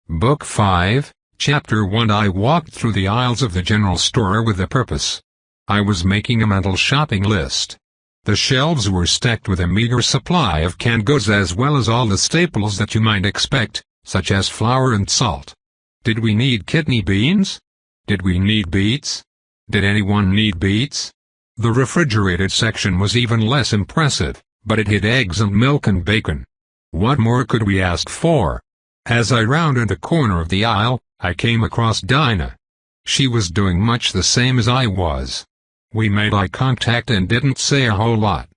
Book 5, Chapter 1. I walked through the aisles of the general store with a purpose. I was making a mental shopping list. The shelves were stacked with a meager supply of canned goods as well as all the staples that you might expect, such as flour and salt. Did we need kidney beans? Did we need beets? Did anyone need beets? The refrigerated section was even less impressive, but it had eggs and milk and bacon. What more could we ask for? As I rounded the corner of the aisle, I came across Dinah. She was doing much the same as I was. We made eye contact and didn't say a whole lot.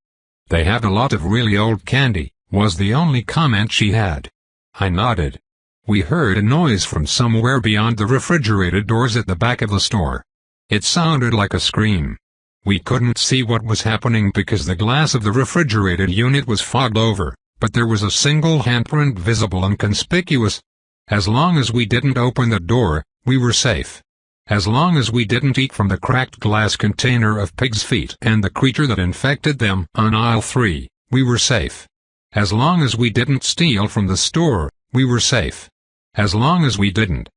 "They have a lot of really old candy," was the only comment she had. I nodded. We heard a noise from somewhere beyond the refrigerated doors at the back of the store. It sounded like a scream. We couldn't see what was happening because the glass of the refrigerated unit was fogged over, but there was a single handprint visible and conspicuous. As long as we didn't open the door, we were safe. As long as we didn't eat from the cracked glass container of pig's feet and the creature that infected them on aisle 3, we were safe. As long as we didn't steal from the store, we were safe. As long as we didn't.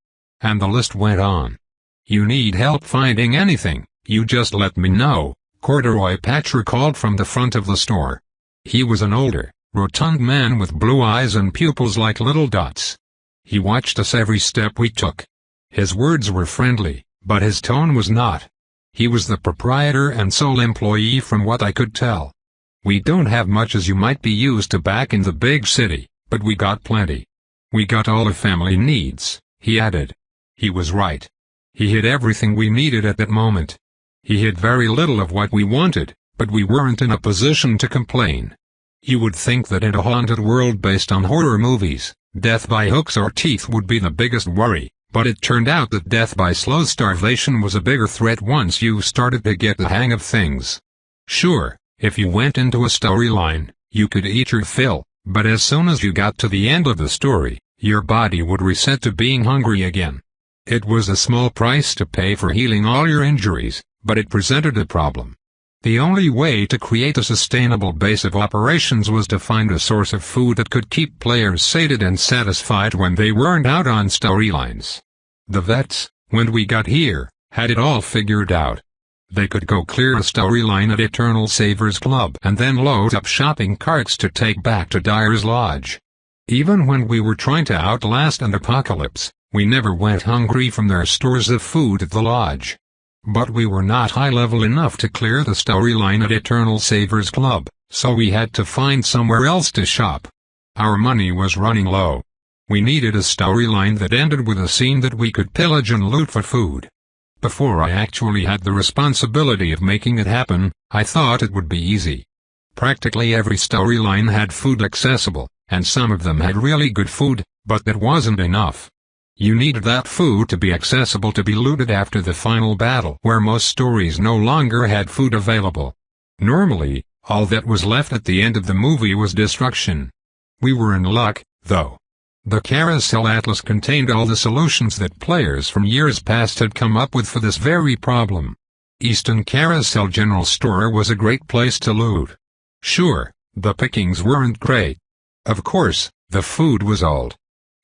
And the list went on. "You need help finding anything, you just let me know," Corduroy Patcher called from the front of the store. He was an older, rotund man with blue eyes and pupils like little dots. He watched us every step we took. His words were friendly, but his tone was not. He was the proprietor and sole employee from what I could tell. "We don't have much as you might be used to back in the big city, but we got plenty. We got all the family needs," he added. He was right. He had everything we needed at that moment. He had very little of what we wanted, but we weren't in a position to complain. You would think that in a haunted world based on horror movies, death by hooks or teeth would be the biggest worry, but it turned out that death by slow starvation was a bigger threat once you started to get the hang of things. Sure, if you went into a storyline, you could eat your fill, but as soon as you got to the end of the story, your body would reset to being hungry again. It was a small price to pay for healing all your injuries, but it presented a problem. The only way to create a sustainable base of operations was to find a source of food that could keep players sated and satisfied when they weren't out on storylines. The vets, when we got here, had it all figured out. They could go clear a storyline at Eternal Savers Club and then load up shopping carts to take back to Dyer's Lodge. Even when we were trying to outlast an apocalypse, we never went hungry from their stores of food at the lodge. But we were not high-level enough to clear the storyline at Eternal Savers Club, so we had to find somewhere else to shop. Our money was running low. We needed a storyline that ended with a scene that we could pillage and loot for food. Before I actually had the responsibility of making it happen, I thought it would be easy. Practically every storyline had food accessible, and some of them had really good food, but that wasn't enough. You needed that food to be accessible to be looted after the final battle, where most stories no longer had food available. Normally, all that was left at the end of the movie was destruction. We were in luck, though. The Carousel Atlas contained all the solutions that players from years past had come up with for this very problem. Easton Carousel General Store was a great place to loot. Sure, the pickings weren't great. Of course, the food was old.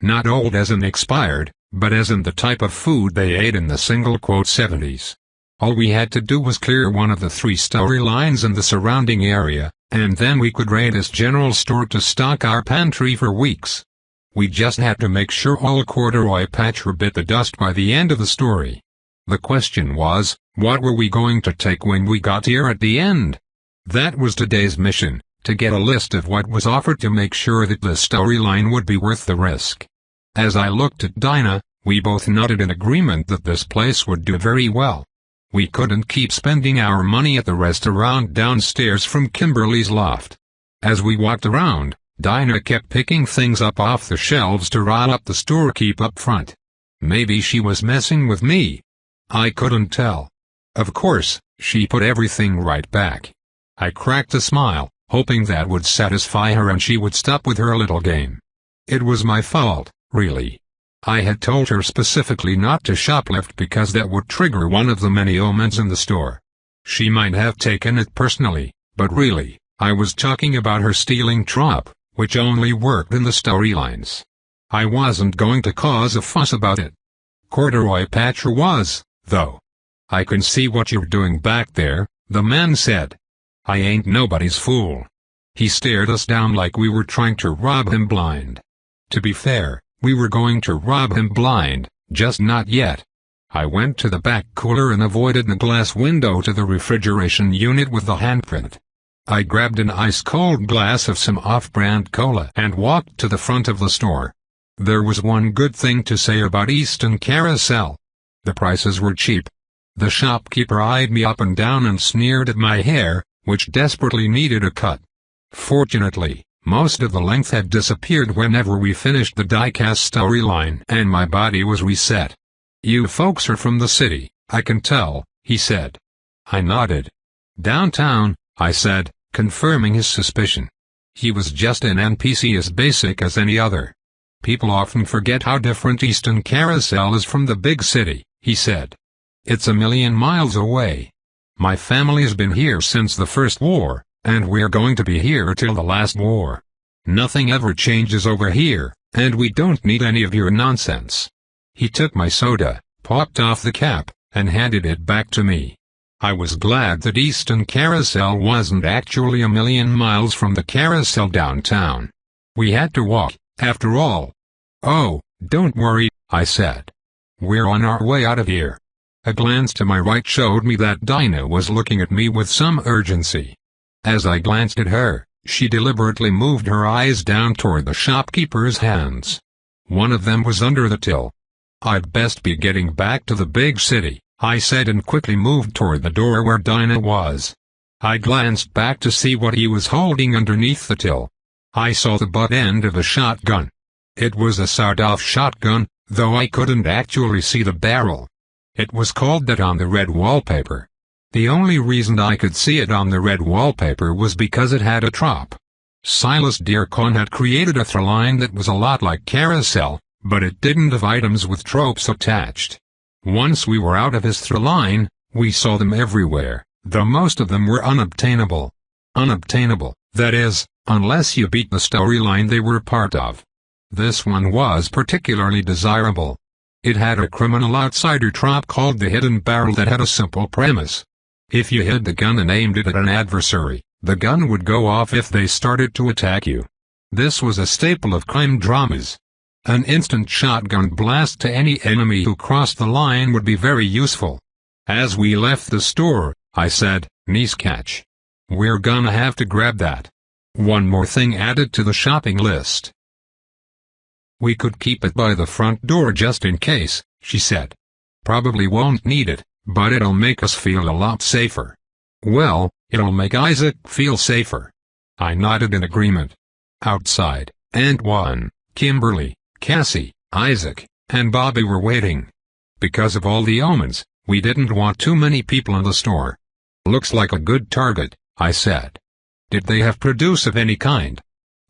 Not old as in expired, but as in the type of food they ate in the "70s. All we had to do was clear one of the 3 storylines in the surrounding area, and then we could raid this general store to stock our pantry for weeks. We just had to make sure all Corduroy Patcher bit the dust by the end of the story. The question was, what were we going to take when we got here at the end? That was today's mission. To get a list of what was offered to make sure that the storyline would be worth the risk. As I looked at Dinah, we both nodded in agreement that this place would do very well. We couldn't keep spending our money at the restaurant downstairs from Kimberly's loft. As we walked around, Dinah kept picking things up off the shelves to rile up the storekeep up front. Maybe she was messing with me. I couldn't tell. Of course, she put everything right back. I cracked a smile, hoping that would satisfy her and she would stop with her little game. It was my fault, really. I had told her specifically not to shoplift because that would trigger one of the many omens in the store. She might have taken it personally, but really, I was talking about her stealing trop, which only worked in the storylines. I wasn't going to cause a fuss about it. Corduroy Patcher was, though. "I can see what you're doing back there," the man said. "I ain't nobody's fool." He stared us down like we were trying to rob him blind. To be fair, we were going to rob him blind, just not yet. I went to the back cooler and avoided the glass window to the refrigeration unit with the handprint. I grabbed an ice-cold glass of some off-brand cola and walked to the front of the store. There was one good thing to say about Easton Carousel. The prices were cheap. The shopkeeper eyed me up and down and sneered at my hair, which desperately needed a cut. Fortunately, most of the length had disappeared whenever we finished the die-cast storyline and my body was reset. "You folks are from the city, I can tell," he said. I nodded. "Downtown," I said, confirming his suspicion. He was just an NPC as basic as any other. "People often forget how different Easton Carousel is from the big city," he said. "It's a million miles away. My family's been here since the First War, and we're going to be here till the last war. Nothing ever changes over here, and we don't need any of your nonsense." He took my soda, popped off the cap, and handed it back to me. I was glad that Easton Carousel wasn't actually a million miles from the carousel downtown. We had to walk, after all. "Oh, don't worry," I said. "We're on our way out of here." A glance to my right showed me that Dinah was looking at me with some urgency. As I glanced at her, she deliberately moved her eyes down toward the shopkeeper's hands. One of them was under the till. "I'd best be getting back to the big city," I said and quickly moved toward the door where Dinah was. I glanced back to see what he was holding underneath the till. I saw the butt end of a shotgun. It was a sawed-off shotgun, though I couldn't actually see the barrel. It was called that on the red wallpaper. The only reason I could see it on the red wallpaper was because it had a trop. Silas Dearcon had created a throwline that was a lot like Carousel, but it didn't have items with tropes attached. Once we were out of his throwline, we saw them everywhere, though most of them were unobtainable. Unobtainable, that is, unless you beat the storyline they were part of. This one was particularly desirable. It had a criminal outsider trop called the Hidden Barrel that had a simple premise. If you hid the gun and aimed it at an adversary, the gun would go off if they started to attack you. This was a staple of crime dramas. An instant shotgun blast to any enemy who crossed the line would be very useful. As we left the store, I said, "Nice catch. We're gonna have to grab that." One more thing added to the shopping list. "We could keep it by the front door just in case," she said. "Probably won't need it, but it'll make us feel a lot safer." "Well, it'll make Isaac feel safer." I nodded in agreement. Outside, Antoine, Kimberly, Cassie, Isaac, and Bobby were waiting. Because of all the omens, we didn't want too many people in the store. "Looks like a good target," I said. "Did they have produce of any kind?"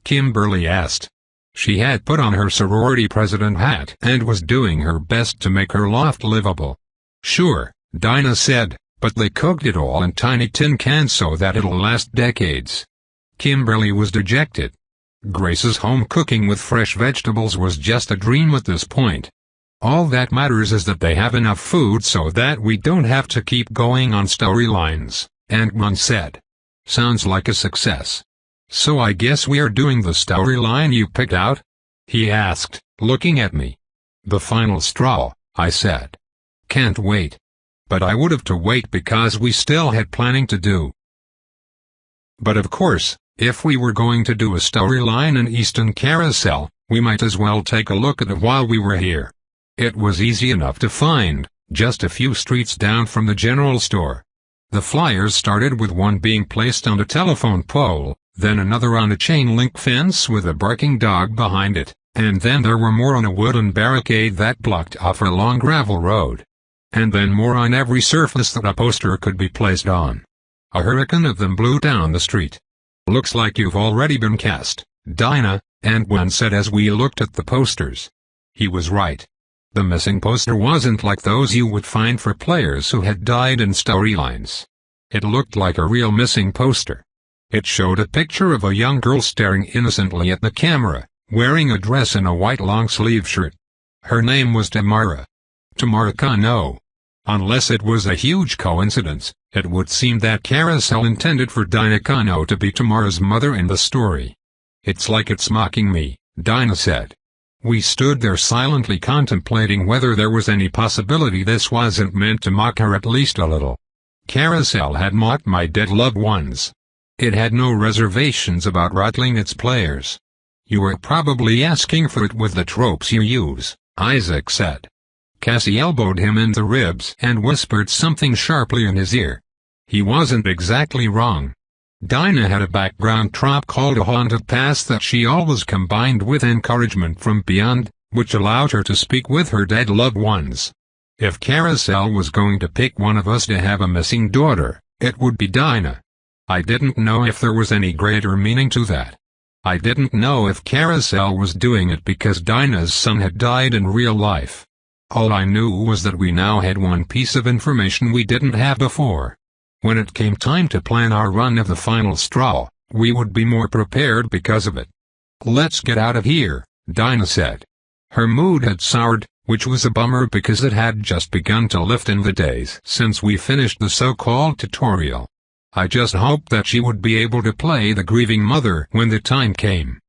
Kimberly asked. She had put on her sorority president hat and was doing her best to make her loft livable. "Sure," Dinah said, "but they cooked it all in tiny tin cans so that it'll last decades." Kimberly was dejected. Grace's home cooking with fresh vegetables was just a dream at this point. "All that matters is that they have enough food so that we don't have to keep going on storylines," Ant-Man said. "Sounds like a success. So I guess we're doing the storyline you picked out?" he asked, looking at me. "The final straw," I said. "Can't wait." But I would have to wait because we still had planning to do. But of course, if we were going to do a storyline in Easton Carousel, we might as well take a look at it while we were here. It was easy enough to find, just a few streets down from the general store. The flyers started with one being placed on a telephone pole, then another on a chain-link fence with a barking dog behind it, and then there were more on a wooden barricade that blocked off a long gravel road. And then more on every surface that a poster could be placed on. A hurricane of them blew down the street. "Looks like you've already been cast, Dinah," Antoine said as we looked at the posters. He was right. The missing poster wasn't like those you would find for players who had died in storylines. It looked like a real missing poster. It showed a picture of a young girl staring innocently at the camera, wearing a dress and a white long-sleeve shirt. Her name was Tamara. Tamara Kano. Unless it was a huge coincidence, it would seem that Carousel intended for Dinah Kano to be Tamara's mother in the story. "It's like it's mocking me," Dinah said. We stood there silently contemplating whether there was any possibility this wasn't meant to mock her at least a little. Carousel had mocked my dead loved ones. It had no reservations about rattling its players. "You were probably asking for it with the tropes you use," Isaac said. Cassie elbowed him in the ribs and whispered something sharply in his ear. He wasn't exactly wrong. Dinah had a background trop called a haunted past that she always combined with encouragement from beyond, which allowed her to speak with her dead loved ones. If Carousel was going to pick one of us to have a missing daughter, it would be Dinah. I didn't know if there was any greater meaning to that. I didn't know if Carousel was doing it because Dinah's son had died in real life. All I knew was that we now had one piece of information we didn't have before. When it came time to plan our run of the final straw, we would be more prepared because of it. "Let's get out of here," Dinah said. Her mood had soured, which was a bummer because it had just begun to lift in the days since we finished the so-called tutorial. I just hoped that she would be able to play the grieving mother when the time came.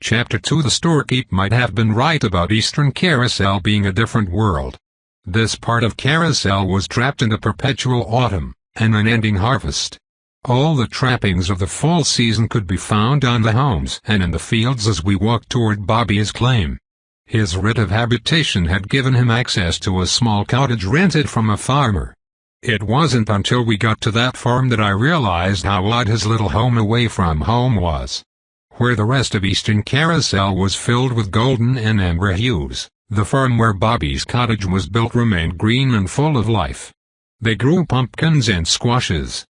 Chapter 2. The storekeep might have been right about Eastern Carousel being a different world. This part of Carousel was trapped in a perpetual autumn, and unending harvest. All the trappings of the fall season could be found on the homes and in the fields as we walked toward Bobby's claim. His writ of habitation had given him access to a small cottage rented from a farmer. It wasn't until we got to that farm that I realized how odd his little home away from home was. Where the rest of Eastern Carousel was filled with golden and amber hues, the farm where Bobby's cottage was built remained green and full of life. They grew pumpkins and squashes.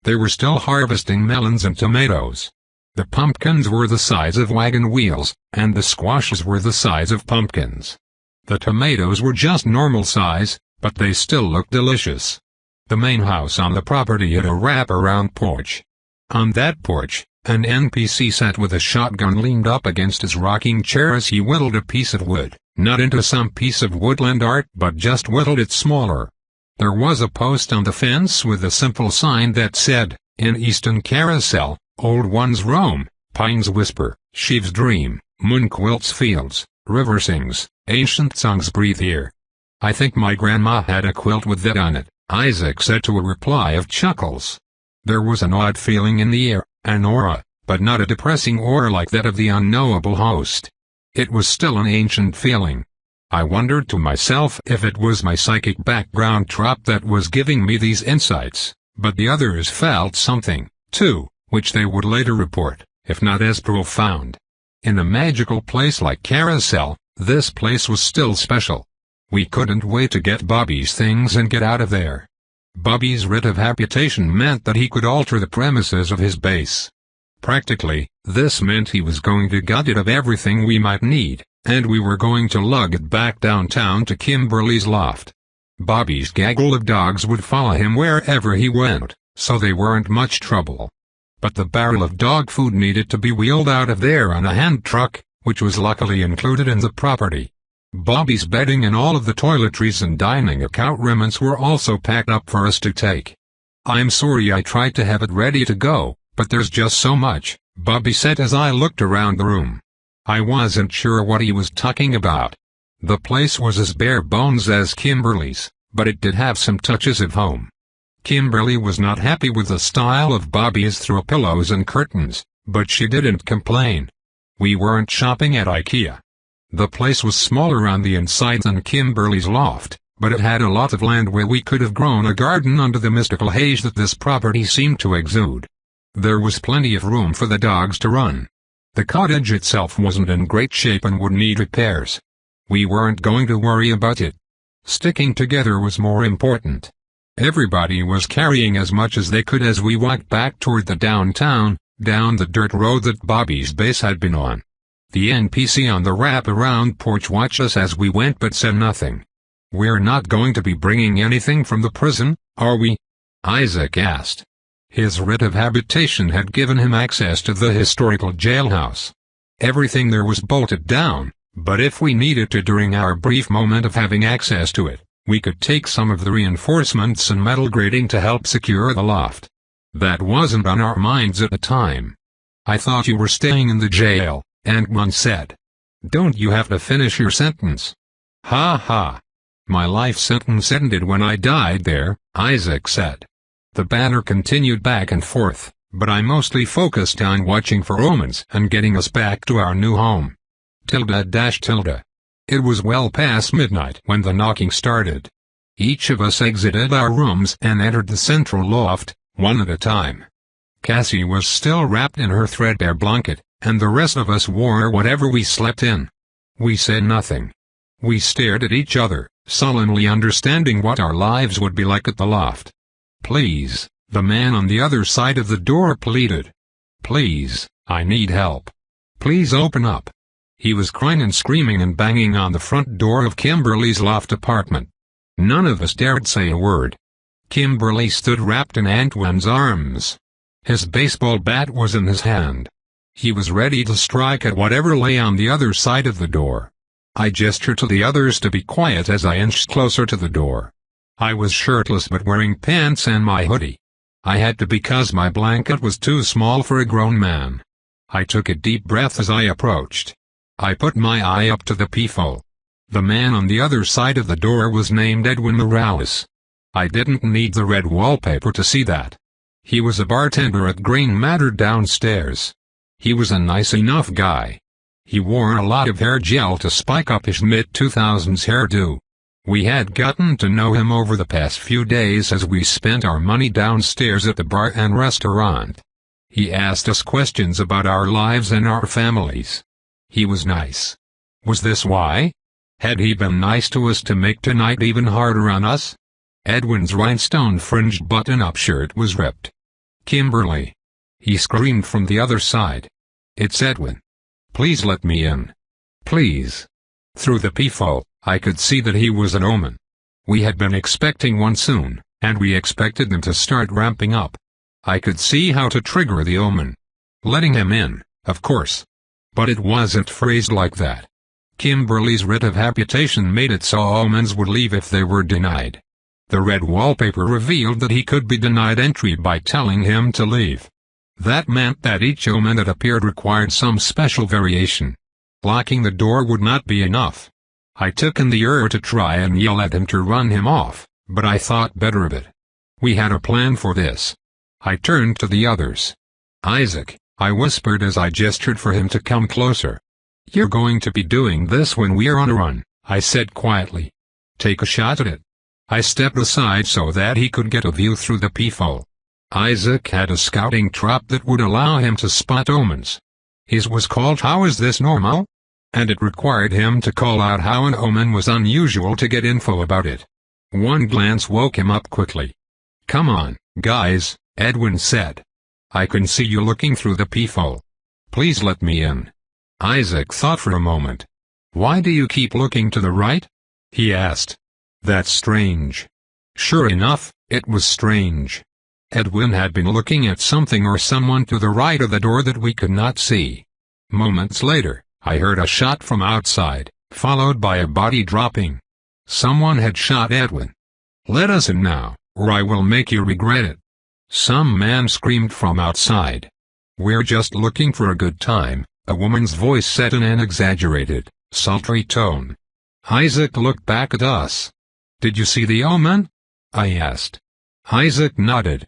They were still harvesting melons and tomatoes. The pumpkins were the size of wagon wheels, and the squashes were the size of pumpkins. The tomatoes were just normal size, but they still looked delicious. The main house on the property had a wrap-around porch. On that porch, an NPC sat with a shotgun leaned up against his rocking chair as he whittled a piece of wood, not into some piece of woodland art but just whittled it smaller. There was a post on the fence with a simple sign that said, "In Eastern Carousel, old ones roam, pines whisper, sheaves dream, moon quilts fields, river sings, ancient songs breathe here." "I think my grandma had a quilt with that on it," Isaac said to a reply of chuckles. There was an odd feeling in the air, an aura, but not a depressing aura like that of the unknowable host. It was still an ancient feeling. I wondered to myself if it was my psychic background trop that was giving me these insights, but the others felt something, too, which they would later report, if not as profound. In a magical place like Carousel, this place was still special. We couldn't wait to get Bobby's things and get out of there. Bobby's writ of habitation meant that he could alter the premises of his base. Practically, this meant he was going to gut it of everything we might need, and we were going to lug it back downtown to Kimberly's loft. Bobby's gaggle of dogs would follow him wherever he went, so they weren't much trouble. But the barrel of dog food needed to be wheeled out of there on a hand truck, which was luckily included in the property. Bobby's bedding and all of the toiletries and dining accoutrements were also packed up for us to take. "I'm sorry I tried to have it ready to go, but there's just so much," Bobby said as I looked around the room. I wasn't sure what he was talking about. The place was as bare bones as Kimberly's, but it did have some touches of home. Kimberly was not happy with the style of Bobby's throw pillows and curtains, but she didn't complain. We weren't shopping at IKEA. The place was smaller on the inside than Kimberly's loft, but it had a lot of land where we could have grown a garden under the mystical haze that this property seemed to exude. There was plenty of room for the dogs to run. The cottage itself wasn't in great shape and would need repairs. We weren't going to worry about it. Sticking together was more important. Everybody was carrying as much as they could as we walked back toward the downtown, down the dirt road that Bobby's base had been on. The NPC on the wrap-around porch watched us as we went but said nothing. "We're not going to be bringing anything from the prison, are we?" Isaac asked. His writ of habitation had given him access to the historical jailhouse. Everything there was bolted down, but if we needed to during our brief moment of having access to it, we could take some of the reinforcements and metal grating to help secure the loft. That wasn't on our minds at the time. "I thought you were staying in the jail," Ant-Man said. "Don't you have to finish your sentence?" "Ha ha. My life sentence ended when I died there," Isaac said. The banter continued back and forth, but I mostly focused on watching for omens and getting us back to our new home. It was well past midnight when the knocking started. Each of us exited our rooms and entered the central loft, one at a time. Cassie was still wrapped in her threadbare blanket, and the rest of us wore whatever we slept in. We said nothing. We stared at each other, sullenly understanding what our lives would be like at the loft. "Please," the man on the other side of the door pleaded. "Please, I need help. Please open up." He was crying and screaming and banging on the front door of Kimberly's loft apartment. None of us dared say a word. Kimberly stood wrapped in Antoine's arms. His baseball bat was in his hand. He was ready to strike at whatever lay on the other side of the door. I gestured to the others to be quiet as I inched closer to the door. I was shirtless but wearing pants and my hoodie. I had to because my blanket was too small for a grown man. I took a deep breath as I approached. I put my eye up to the peephole. The man on the other side of the door was named Edwin Morales. I didn't need the red wallpaper to see that. He was a bartender at Green Matter downstairs. He was a nice enough guy. He wore a lot of hair gel to spike up his mid-2000s hairdo. We had gotten to know him over the past few days as we spent our money downstairs at the bar and restaurant. He asked us questions about our lives and our families. He was nice. Was this why? Had he been nice to us to make tonight even harder on us? Edwin's rhinestone-fringed button-up shirt was ripped. "Kimberly!" he screamed from the other side. "It's Edwin. Please let me in. Please." Through the peephole, I could see that he was an omen. We had been expecting one soon, and we expected them to start ramping up. I could see how to trigger the omen. Letting him in, of course. But it wasn't phrased like that. Kimberly's writ of habitation made it so omens would leave if they were denied. The red wallpaper revealed that he could be denied entry by telling him to leave. That meant that each omen that appeared required some special variation. Locking the door would not be enough. I took in the air to try and yell at him to run him off, but I thought better of it. We had a plan for this. I turned to the others. "Isaac," I whispered as I gestured for him to come closer. "You're going to be doing this when we're on a run," I said quietly. "Take a shot at it." I stepped aside so that he could get a view through the peephole. Isaac had a scouting trap that would allow him to spot omens. His was called "How Is This Normal?" and it required him to call out how an omen was unusual to get info about it. One glance woke him up quickly. "Come on, guys," Edwin said. "I can see you looking through the peephole. Please let me in." Isaac thought for a moment. "Why do you keep looking to the right?" he asked. "That's strange." Sure enough, it was strange. Edwin had been looking at something or someone to the right of the door that we could not see. Moments later, I heard a shot from outside, followed by a body dropping. Someone had shot Edwin. "Let us in now, or I will make you regret it." Some man screamed from outside. "We're just looking for a good time," a woman's voice said in an exaggerated, sultry tone. Isaac looked back at us. "Did you see the omen?" I asked. Isaac nodded.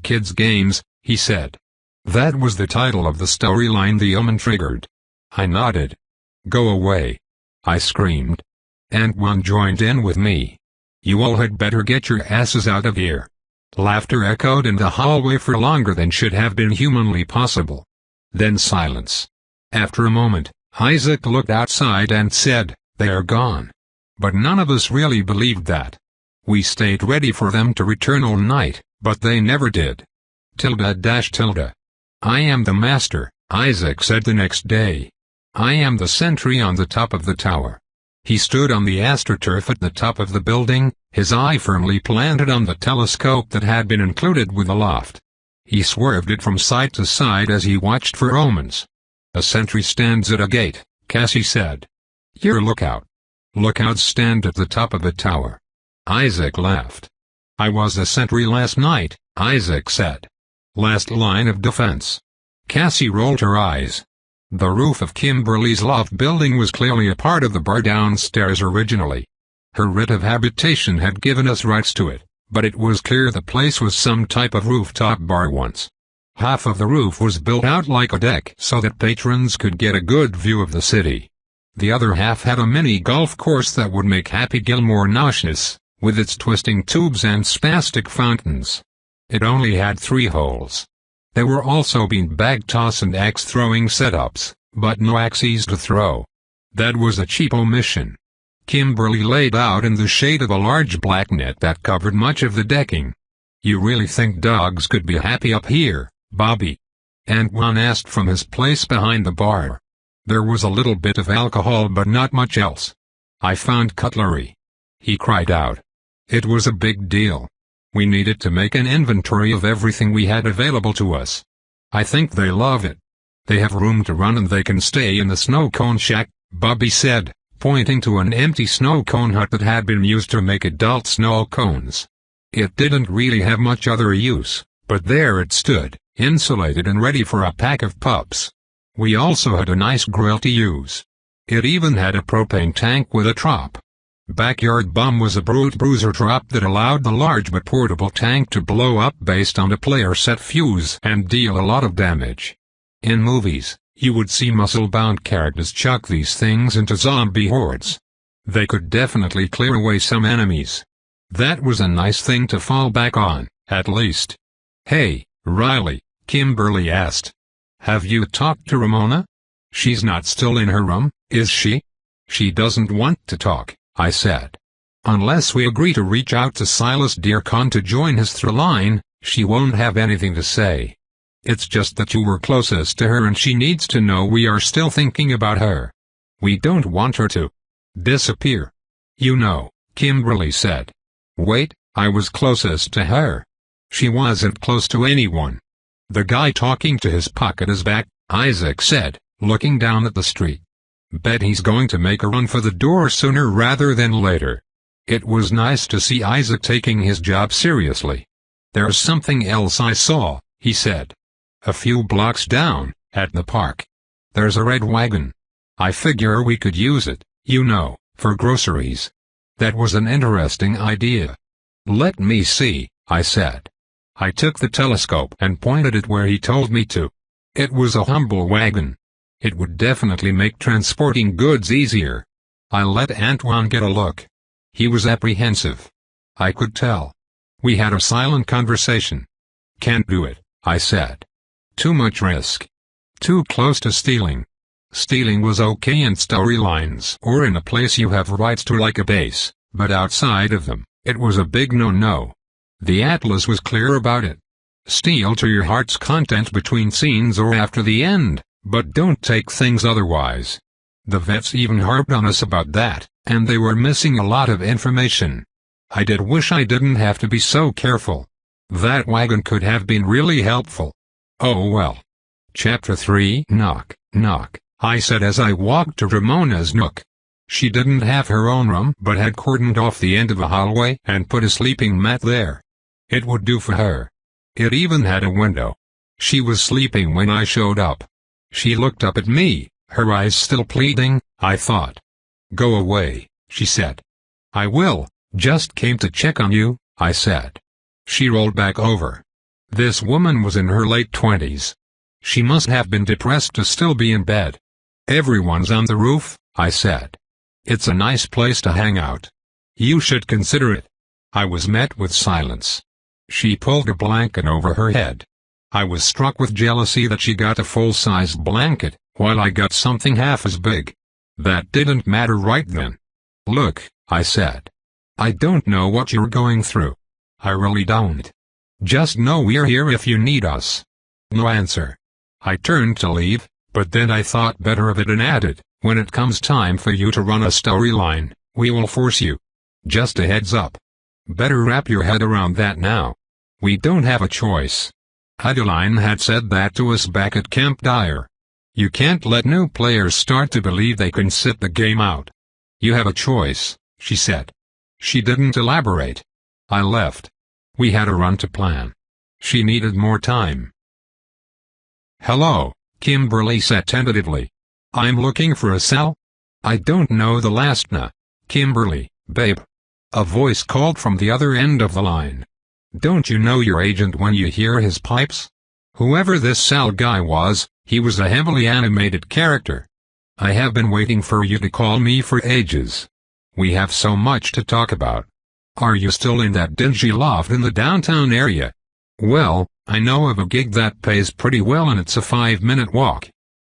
"Kids' Games," he said. That was the title of the storyline the omen triggered. I nodded. "Go away!" I screamed. Antoine joined in with me. "You all had better get your asses out of here." Laughter echoed in the hallway for longer than should have been humanly possible. Then silence. After a moment, Isaac looked outside and said, "They are gone." But none of us really believed that. We stayed ready for them to return all night, but they never did. "I am the master," Isaac said the next day. "I am the sentry on the top of the tower." He stood on the astroturf at the top of the building, his eye firmly planted on the telescope that had been included with the loft. He swerved it from side to side as he watched for omens. A sentry stands at a gate, Cassie said. Your lookout. Lookouts stand at the top of a tower. Isaac laughed. I was a sentry last night, Isaac said. Last line of defense. Cassie rolled her eyes. The roof of Kimberly's loft building was clearly a part of the bar downstairs originally. Her writ of habitation had given us rights to it, but it was clear the place was some type of rooftop bar once. Half of the roof was built out like a deck so that patrons could get a good view of the city. The other half had a mini golf course that would make Happy Gilmore nauseous, with its twisting tubes and spastic fountains. It only had 3 holes. There were also beanbag toss and axe throwing setups, but no axes to throw. That was a cheap omission. Kimberly laid out in the shade of a large black net that covered much of the decking. You really think dogs could be happy up here, Bobby? Antoine asked from his place behind the bar. There was a little bit of alcohol but not much else. I found cutlery. He cried out. It was a big deal. We needed to make an inventory of everything we had available to us. I think they love it. They have room to run and they can stay in the snow cone shack, Bobby said, pointing to an empty snow cone hut that had been used to make adult snow cones. It didn't really have much other use, but there it stood, insulated and ready for a pack of pups. We also had a nice grill to use. It even had a propane tank with a trop. Backyard Bum was a brute bruiser trop that allowed the large but portable tank to blow up based on a player-set fuse and deal a lot of damage. In movies, you would see muscle-bound characters chuck these things into zombie hordes. They could definitely clear away some enemies. That was a nice thing to fall back on, at least. Hey, Riley, Kimberly asked. Have you talked to Ramona? She's not still in her room, is she? She doesn't want to talk, I said. Unless we agree to reach out to Silas Dearcon to join his through line, she won't have anything to say. It's just that you were closest to her and she needs to know we are still thinking about her. We don't want her to disappear. You know, Kimberly said. Wait, I was closest to her. She wasn't close to anyone. The guy talking to his pocket is back, Isaac said, looking down at the street. Bet he's going to make a run for the door sooner rather than later. It was nice to see Isaac taking his job seriously. There's something else I saw, he said. A few blocks down, at the park. There's a red wagon. I figure we could use it, you know, for groceries. That was an interesting idea. Let me see, I said. I took the telescope and pointed it where he told me to. It was a humble wagon. It would definitely make transporting goods easier. I let Antoine get a look. He was apprehensive. I could tell. We had a silent conversation. Can't do it, I said. Too much risk. Too close to stealing. Stealing was okay in storylines or in a place you have rights to like a base, but outside of them, it was a big no-no. The Atlas was clear about it. Steal to your heart's content between scenes or after the end, but don't take things otherwise. The vets even harped on us about that, and they were missing a lot of information. I did wish I didn't have to be so careful. That wagon could have been really helpful. Oh well. Chapter 3 Knock, knock, I said as I walked to Ramona's nook. She didn't have her own room but had cordoned off the end of a hallway and put a sleeping mat there. It would do for her. It even had a window. She was sleeping when I showed up. She looked up at me, her eyes still pleading, I thought. Go away, she said. I will, just came to check on you, I said. She rolled back over. This woman was in her late 20s. She must have been depressed to still be in bed. Everyone's on the roof, I said. It's a nice place to hang out. You should consider it. I was met with silence. She pulled a blanket over her head. I was struck with jealousy that she got a full-size blanket, while I got something half as big. That didn't matter right then. Look, I said. I don't know what you're going through. I really don't. Just know we're here if you need us. No answer. I turned to leave, but then I thought better of it and added, when it comes time for you to run a storyline, we will force you. Just a heads up. Better wrap your head around that now. We don't have a choice. Adeline had said that to us back at Camp Dyer. You can't let new players start to believe they can sit the game out. You have a choice, she said. She didn't elaborate. I left. We had a run to plan. She needed more time. Hello, Kimberly said tentatively. I'm looking for a cell? I don't know the last na. Kimberly, babe. A voice called from the other end of the line. Don't you know your agent when you hear his pipes? Whoever this Sal guy was, he was a heavily animated character. I have been waiting for you to call me for ages. We have so much to talk about. Are you still in that dingy loft in the downtown area? Well, I know of a gig that pays pretty well and it's a 5-minute walk.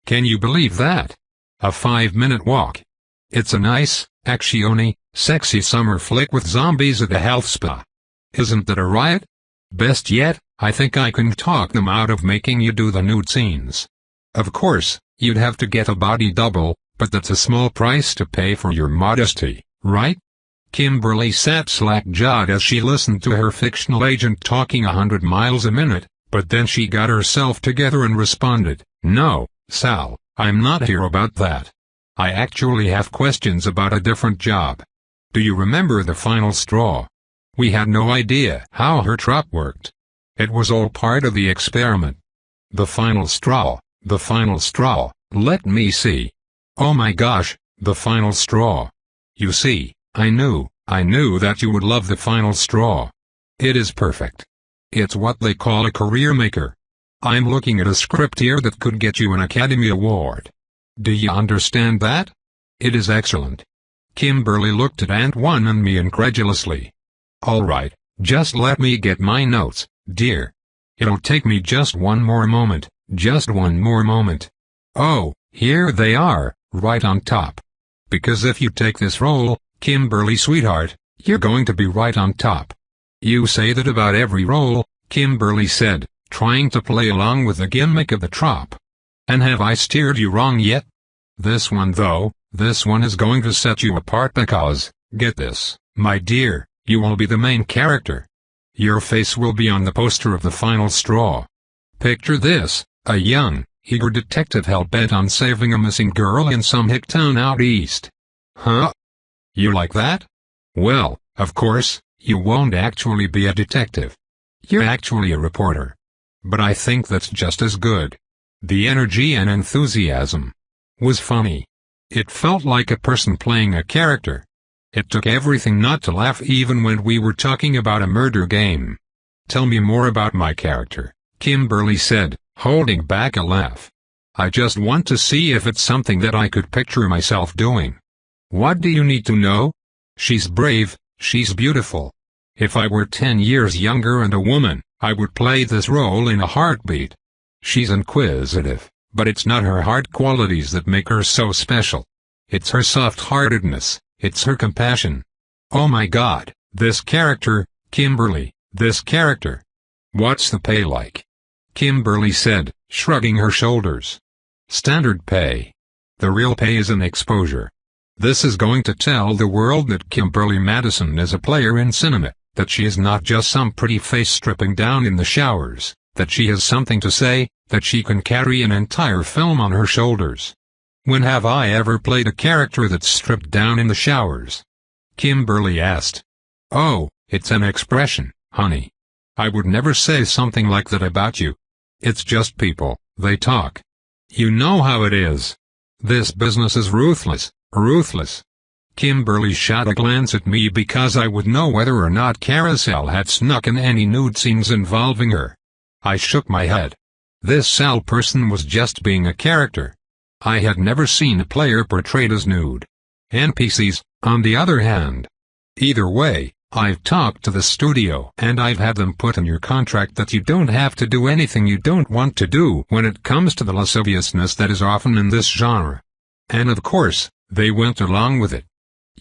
Can you believe that? A 5-minute walk. It's a nice, actiony, sexy summer flick with zombies at a health spa. Isn't that a riot? Best yet, I think I can talk them out of making you do the nude scenes. Of course, you'd have to get a body double, but that's a small price to pay for your modesty, right? Kimberly sat slack-jawed as she listened to her fictional agent talking 100 miles a minute, but then she got herself together and responded, No, Sal, I'm not here about that. I actually have questions about a different job. Do you remember the final straw? We had no idea how her trap worked. It was all part of the experiment. The final straw, let me see. Oh my gosh, the final straw. You see, I knew that you would love the final straw. It is perfect. It's what they call a career maker. I'm looking at a script here that could get you an Academy Award. Do you understand that? It is excellent. Kimberly looked at Aunt One and me incredulously. All right, just let me get my notes, dear. It'll take me just one more moment. Oh, here they are, right on top. Because if you take this role, Kimberly sweetheart, you're going to be right on top. You say that about every role, Kimberly said, trying to play along with the gimmick of the trop. And have I steered you wrong yet? This one though, this one is going to set you apart because, get this, my dear, you will be the main character. Your face will be on the poster of the final straw. Picture this, a young, eager detective hell-bent on saving a missing girl in some hick town out east. Huh? You like that? Well, of course, you won't actually be a detective. You're actually a reporter. But I think that's just as good. The energy and enthusiasm was funny. It felt like a person playing a character. It took everything not to laugh even when we were talking about a murder game. Tell me more about my character, Kimberly said, holding back a laugh. I just want to see if it's something that I could picture myself doing. What do you need to know? She's brave, she's beautiful. If I were 10 years younger and a woman, I would play this role in a heartbeat. She's inquisitive, but it's not her hard qualities that make her so special. It's her soft-heartedness, it's her compassion. Oh my God, this character, Kimberly, this character. What's the pay like? Kimberly said, shrugging her shoulders. Standard pay. The real pay is an exposure. This is going to tell the world that Kimberly Madison is a player in cinema, that she is not just some pretty face stripping down in the showers, that she has something to say, that she can carry an entire film on her shoulders. When have I ever played a character that's stripped down in the showers? Kimberly asked. Oh, it's an expression, honey. I would never say something like that about you. It's just people, they talk. You know how it is. This business is ruthless, ruthless. Kimberly shot a glance at me because I would know whether or not Carousel had snuck in any nude scenes involving her. I shook my head. This Sal person was just being a character. I had never seen a player portrayed as nude. NPCs, on the other hand. Either way, I've talked to the studio and I've had them put in your contract that you don't have to do anything you don't want to do when it comes to the lasciviousness that is often in this genre. And of course, they went along with it.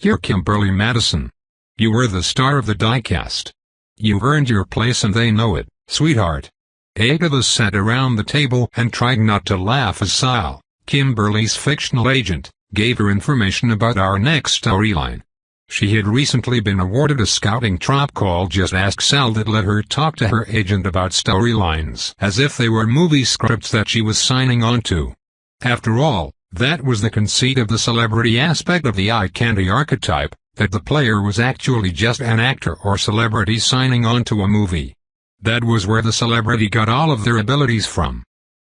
You're Kimberly Madison. You were the star of the diecast. You've earned your place and they know it, sweetheart. Eight of us sat around the table and tried not to laugh as Sal, Kimberly's fictional agent, gave her information about our next storyline. She had recently been awarded a scouting trap called Just Ask Sal that let her talk to her agent about storylines as if they were movie scripts that she was signing on to. After all, that was the conceit of the celebrity aspect of the eye candy archetype, that the player was actually just an actor or celebrity signing on to a movie. That was where the celebrity got all of their abilities from.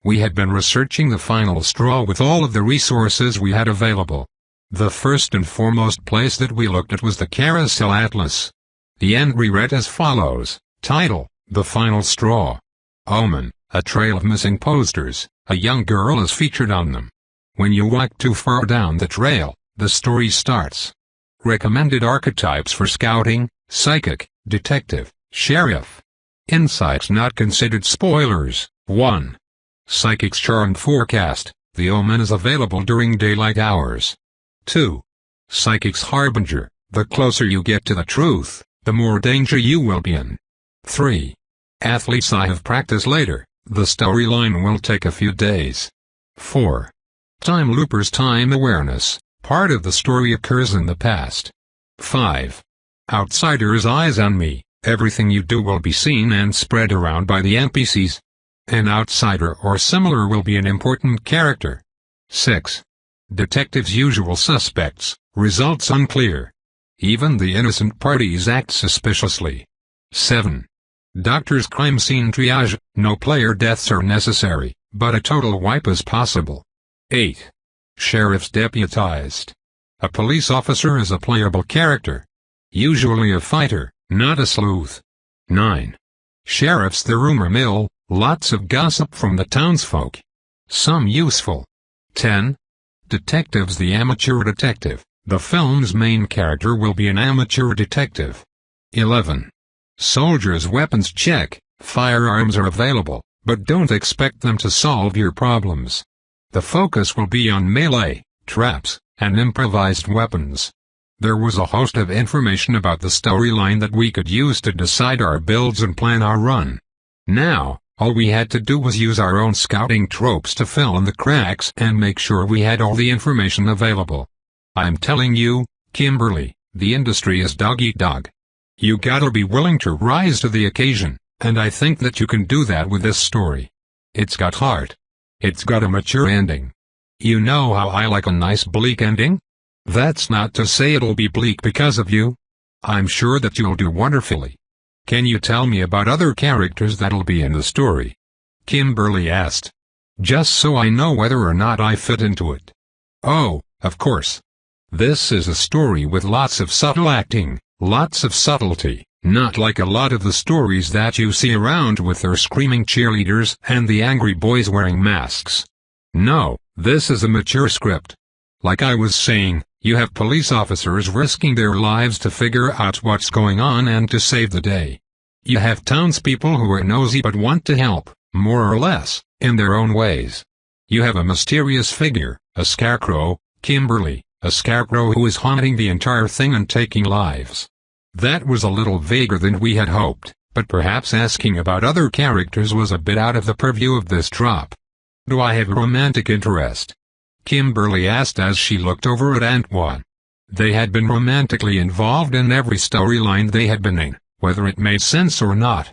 We had been researching the final straw with all of the resources we had available. The first and foremost place that we looked at was the Carousel Atlas. The entry read as follows: Title: The Final Straw. Omen: a trail of missing posters. A young girl is featured on them. When you walk too far down the trail, the story starts. Recommended archetypes for scouting: psychic, detective, sheriff. Insights not considered spoilers. 1. Psychic's charm forecast: the omen is available during daylight hours. 2. Psychic's harbinger: the closer you get to the truth, the more danger you will be in. 3. Athletes: I have practiced later, the storyline will take a few days. 4. Time loopers: time awareness, part of the story occurs in the past. 5. Outsiders: eyes on me, everything you do will be seen and spread around by the NPCs. An outsider or similar will be an important character. 6. Detectives: usual suspects, results unclear. Even the innocent parties act suspiciously. 7. Doctors: crime scene triage, no player deaths are necessary, but a total wipe is possible. 8. Sheriffs: deputized. A police officer is a playable character. Usually a fighter, not a sleuth. 9. Sheriffs: the rumor mill, lots of gossip from the townsfolk. Some useful. 10. Detectives: the amateur detective, the film's main character will be an amateur detective. 11. Soldiers: weapons check, firearms are available, but don't expect them to solve your problems. The focus will be on melee, traps, and improvised weapons. There was a host of information about the storyline that we could use to decide our builds and plan our run. Now, all we had to do was use our own scouting tropes to fill in the cracks and make sure we had all the information available. I'm telling you, Kimberly, the industry is dog-eat-dog. You gotta be willing to rise to the occasion, and I think that you can do that with this story. It's got heart. It's got a mature ending. You know how I like a nice bleak ending? That's not to say it'll be bleak because of you. I'm sure that you'll do wonderfully. Can you tell me about other characters that'll be in the story? Kimberly asked. Just so I know whether or not I fit into it. Oh, of course. This is a story with lots of subtle acting, lots of subtlety, not like a lot of the stories that you see around with their screaming cheerleaders and the angry boys wearing masks. No, this is a mature script. Like I was saying, you have police officers risking their lives to figure out what's going on and to save the day. You have townspeople who are nosy but want to help, more or less, in their own ways. You have a mysterious figure, a scarecrow, Kimberly, a scarecrow who is haunting the entire thing and taking lives. That was a little vaguer than we had hoped, but perhaps asking about other characters was a bit out of the purview of this drop. Do I have a romantic interest? Kimberly asked as she looked over at Antoine. They had been romantically involved in every storyline they had been in, whether it made sense or not.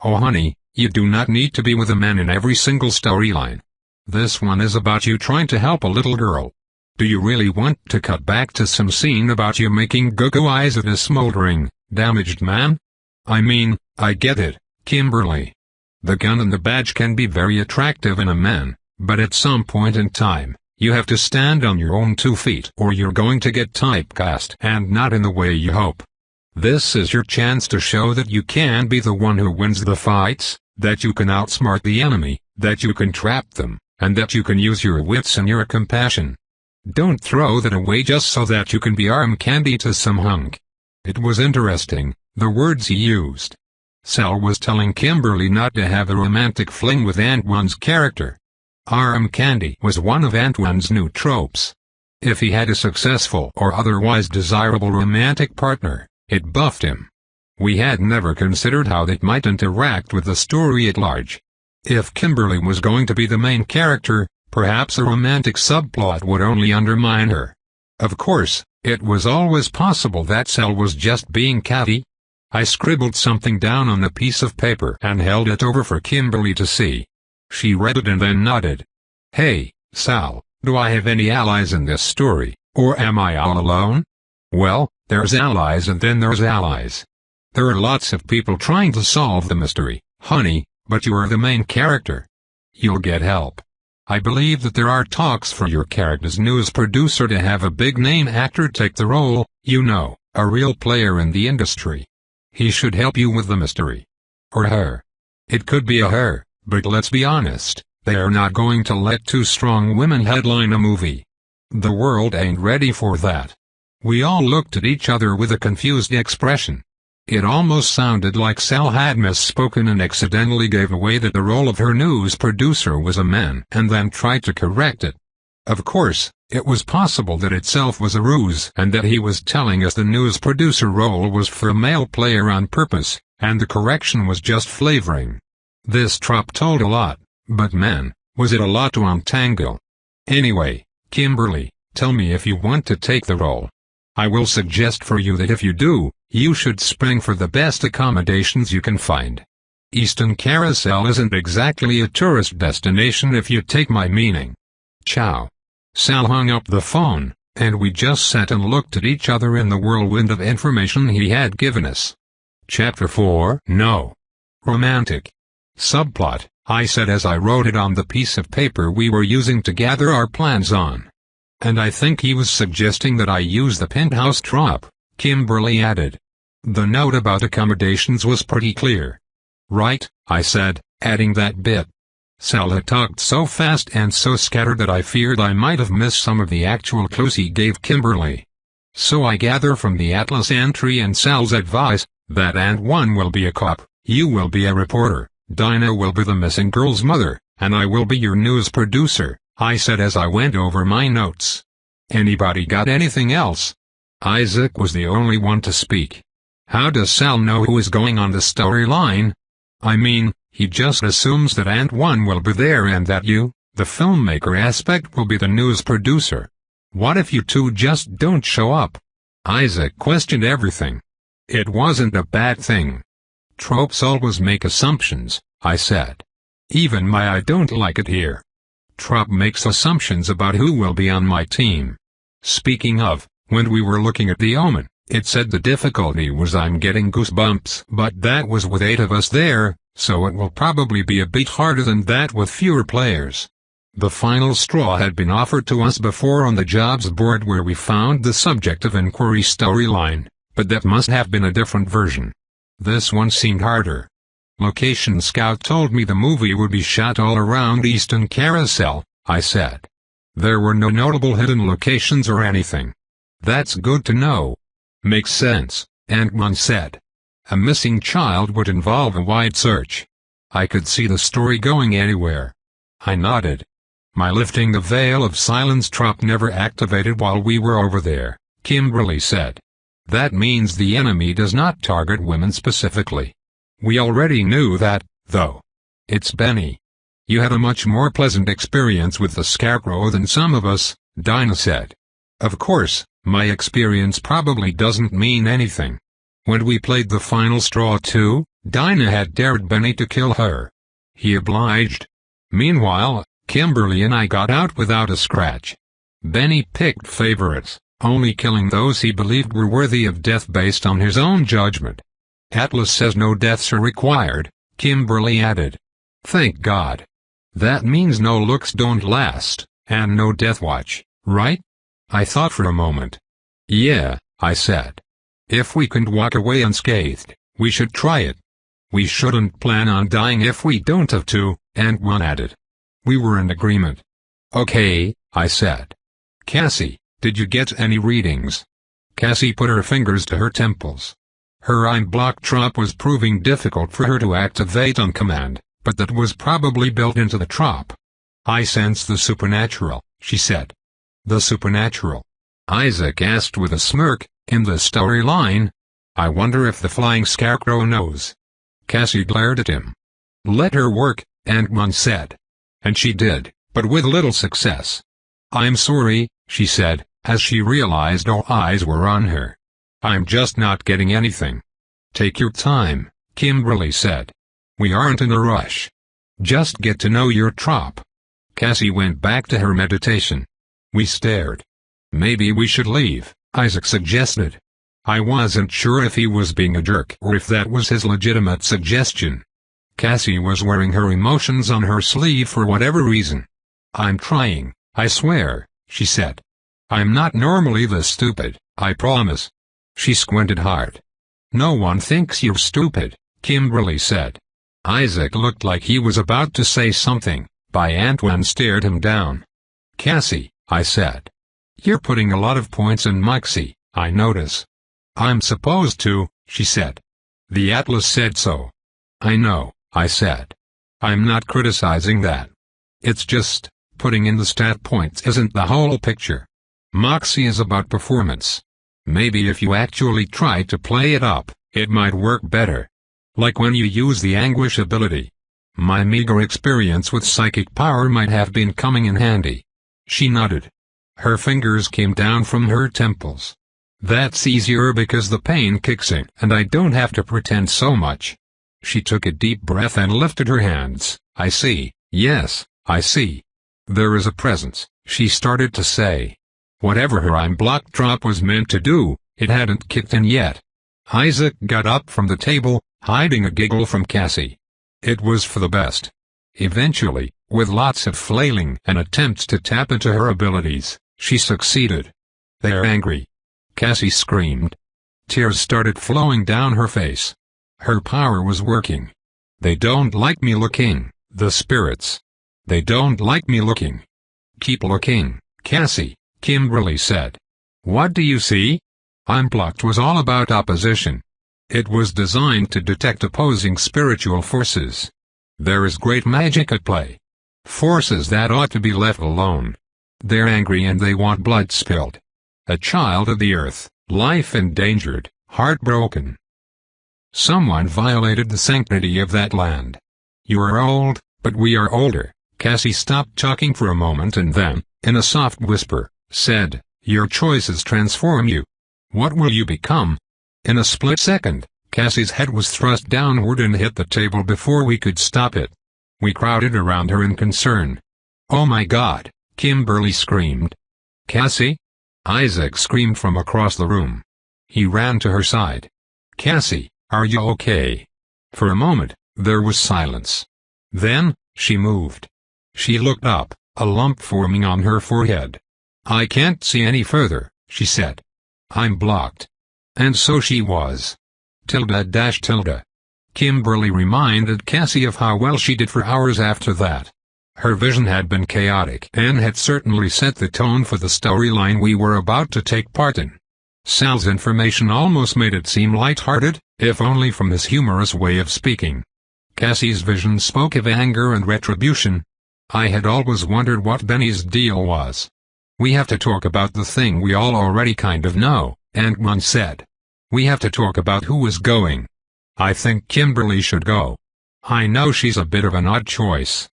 Oh honey, you do not need to be with a man in every single storyline. This one is about you trying to help a little girl. Do you really want to cut back to some scene about you making goo-goo eyes at a smoldering, damaged man? I mean, I get it, Kimberly. The gun and the badge can be very attractive in a man, but at some point in time, you have to stand on your own 2 feet or you're going to get typecast and not in the way you hope. This is your chance to show that you can be the one who wins the fights, that you can outsmart the enemy, that you can trap them, and that you can use your wits and your compassion. Don't throw that away just so that you can be arm candy to some hunk. It was interesting, the words he used. Sal was telling Kimberly not to have a romantic fling with Antoine's character. Arm candy was one of Antoine's new tropes. If he had a successful or otherwise desirable romantic partner, it buffed him. We had never considered how that might interact with the story at large. If Kimberly was going to be the main character, perhaps a romantic subplot would only undermine her. Of course, it was always possible that Sal was just being catty. I scribbled something down on a piece of paper and held it over for Kimberly to see. She read it and then nodded. Hey, Sal, do I have any allies in this story, or am I all alone? Well, there's allies and then there's allies. There are lots of people trying to solve the mystery, honey, but you are the main character. You'll get help. I believe that there are talks for your character's news producer to have a big-name actor take the role, you know, a real player in the industry. He should help you with the mystery. Or her. It could be a her, but let's be honest, they are not going to let two strong women headline a movie. The world ain't ready for that. We all looked at each other with a confused expression. It almost sounded like Sal had misspoken and accidentally gave away that the role of her news producer was a man and then tried to correct it. Of course, it was possible that itself was a ruse and that he was telling us the news producer role was for a male player on purpose, and the correction was just flavoring. This trop told a lot, but man, was it a lot to untangle. Anyway, Kimberly, tell me if you want to take the role. I will suggest for you that if you do, you should spring for the best accommodations you can find. Easton Carousel isn't exactly a tourist destination if you take my meaning. Ciao. Sal hung up the phone, and we just sat and looked at each other in the whirlwind of information he had given us. Chapter 4. No. Romantic. Subplot, I said as I wrote it on the piece of paper we were using to gather our plans on. And I think he was suggesting that I use the penthouse trop, Kimberly added. The note about accommodations was pretty clear. Right, I said, adding that bit. Sal had talked so fast and so scattered that I feared I might have missed some of the actual clues he gave Kimberly. So I gather from the Atlas entry and Sal's advice, that Ant 1 will be a cop, you will be a reporter, Dinah will be the missing girl's mother, and I will be your news producer, I said as I went over my notes. Anybody got anything else? Isaac was the only one to speak. How does Sal know who is going on the storyline? I mean, he just assumes that Ant 1 will be there and that you, the filmmaker aspect, will be the news producer. What if you two just don't show up? Isaac questioned everything. It wasn't a bad thing. Tropes always make assumptions, I said. Even I don't like it here. Trop makes assumptions about who will be on my team. Speaking of, when we were looking at the Omen, it said the difficulty was I'm getting goosebumps, but that was with 8 of us there, so it will probably be a bit harder than that with fewer players. The final straw had been offered to us before on the jobs board where we found the subject of inquiry storyline, but that must have been a different version. This one seemed harder. Location Scout told me the movie would be shot all around Easton Carousel, I said. There were no notable hidden locations or anything. That's good to know. Makes sense, Ant-Man said. A missing child would involve a wide search. I could see the story going anywhere. I nodded. My lifting the veil of silence trop never activated while we were over there, Kimberly said. That means the enemy does not target women specifically. We already knew that, though. It's Benny. You had a much more pleasant experience with the Scarecrow than some of us, Dinah said. Of course, my experience probably doesn't mean anything. When we played the final straw too, Dinah had dared Benny to kill her. He obliged. Meanwhile, Kimberly and I got out without a scratch. Benny picked favorites, only killing those he believed were worthy of death based on his own judgment. Atlas says no deaths are required, Kimberly added. Thank God. That means no looks don't last, and no death watch, right? I thought for a moment. Yeah, I said. If we can't walk away unscathed, we should try it. We shouldn't plan on dying if we don't have to, Ant-Man added. We were in agreement. Okay, I said. Cassie, did you get any readings? Cassie put her fingers to her temples. Her eye block trop was proving difficult for her to activate on command, but that was probably built into the trop. I sense the supernatural, she said. The supernatural? Isaac asked with a smirk, in the storyline? I wonder if the flying scarecrow knows. Cassie glared at him. Let her work, Ant-Man said. And she did, but with little success. I'm sorry, she said, as she realized all eyes were on her. I'm just not getting anything. Take your time, Kimberly said. We aren't in a rush. Just get to know your trop. Cassie went back to her meditation. We stared. Maybe we should leave, Isaac suggested. I wasn't sure if he was being a jerk or if that was his legitimate suggestion. Cassie was wearing her emotions on her sleeve for whatever reason. I'm trying, I swear, she said. I'm not normally this stupid, I promise. She squinted hard. No one thinks you're stupid, Kimberly said. Isaac looked like he was about to say something, but Antoine stared him down. Cassie, I said. You're putting a lot of points in Moxie, I notice. I'm supposed to, she said. The Atlas said so. I know, I said. I'm not criticizing that. It's just, putting in the stat points isn't the whole picture. Moxie is about performance. Maybe if you actually try to play it up, it might work better. Like when you use the Anguish ability. My meager experience with psychic power might have been coming in handy. She nodded. Her fingers came down from her temples. That's easier because the pain kicks in and I don't have to pretend so much. She took a deep breath and lifted her hands. I see, yes, I see. There is a presence, she started to say. Whatever her I'm blocked drop was meant to do, it hadn't kicked in yet. Isaac got up from the table, hiding a giggle from Cassie. It was for the best. Eventually, with lots of flailing and attempts to tap into her abilities, she succeeded. They're angry. Cassie screamed. Tears started flowing down her face. Her power was working. They don't like me looking, the spirits. They don't like me looking. Keep looking, Cassie, Kimberly said. What do you see? I'm blocked was all about opposition. It was designed to detect opposing spiritual forces. There is great magic at play. Forces that ought to be left alone. They're angry and they want blood spilled. A child of the earth, life endangered, heartbroken. Someone violated the sanctity of that land. You are old, but we are older. Cassie stopped talking for a moment and then, in a soft whisper, said, your choices transform you. What will you become? In a split second, Cassie's head was thrust downward and hit the table before we could stop it. We crowded around her in concern. Oh my God, Kimberly screamed. Cassie? Isaac screamed from across the room. He ran to her side. Cassie, are you okay? For a moment, there was silence. Then, she moved. She looked up, a lump forming on her forehead. I can't see any further, she said. I'm blocked. And so she was. Tilde. Kimberly reminded Cassie of how well she did for hours after that. Her vision had been chaotic and had certainly set the tone for the storyline we were about to take part in. Sal's information almost made it seem light-hearted, if only from his humorous way of speaking. Cassie's vision spoke of anger and retribution. I had always wondered what Benny's deal was. We have to talk about the thing we all already kind of know, Ant-Man said. We have to talk about who is going. I think Kimberly should go. I know she's a bit of an odd choice.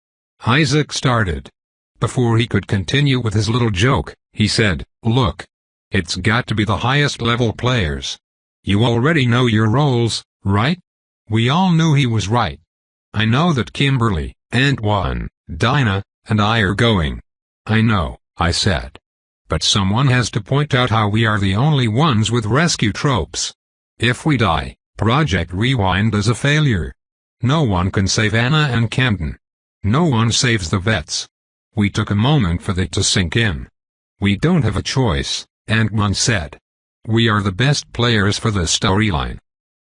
Isaac started. Before he could continue with his little joke, he said, look. It's got to be the highest level players. You already know your roles, right? We all knew he was right. I know that Kimberly, Antoine, Dinah, and I are going. I know, I said. But someone has to point out how we are the only ones with rescue tropes. If we die, Project Rewind is a failure. No one can save Anna and Camden. No one saves the vets. We took a moment for that to sink in. We don't have a choice, Ant-Man said. We are the best players for this storyline.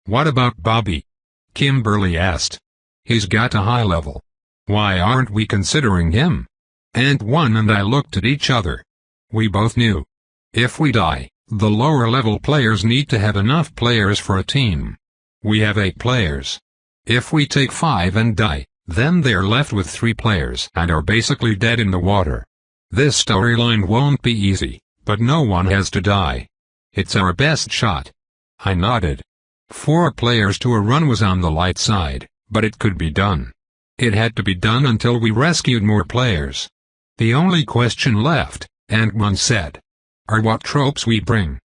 What about Bobby? Kimberly asked. He's got a high level. Why aren't we considering him? Ant-One and I looked at each other. We both knew. If we die, the lower level players need to have enough players for a team. We have 8 players. If we take 5 and die, then they're left with 3 players and are basically dead in the water. This storyline won't be easy, but no one has to die. It's our best shot. I nodded. 4 players to a run was on the light side, but it could be done. It had to be done until we rescued more players. The only question left, Ant-Man said, are what tropes we bring.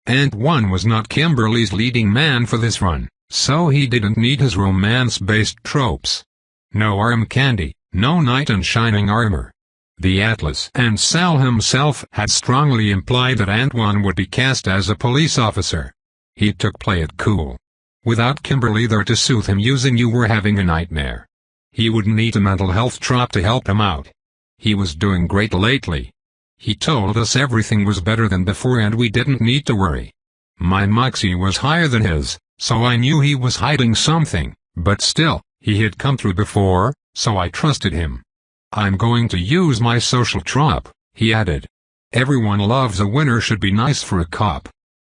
Ant-One was not Kimberly's leading man for this run, so he didn't need his romance-based tropes. No arm candy, no knight in shining armor. The Atlas and Sal himself had strongly implied that Antoine would be cast as a police officer. He took play it cool. Without Kimberly there to soothe him, using "you were having a nightmare." He would need a mental health trop to help him out. He was doing great lately. He told us everything was better than before and we didn't need to worry. My moxie was higher than his, so I knew he was hiding something, but still, he had come through before, so I trusted him. "I'm going to use my social trop," he added. "Everyone loves a winner should be nice for a cop."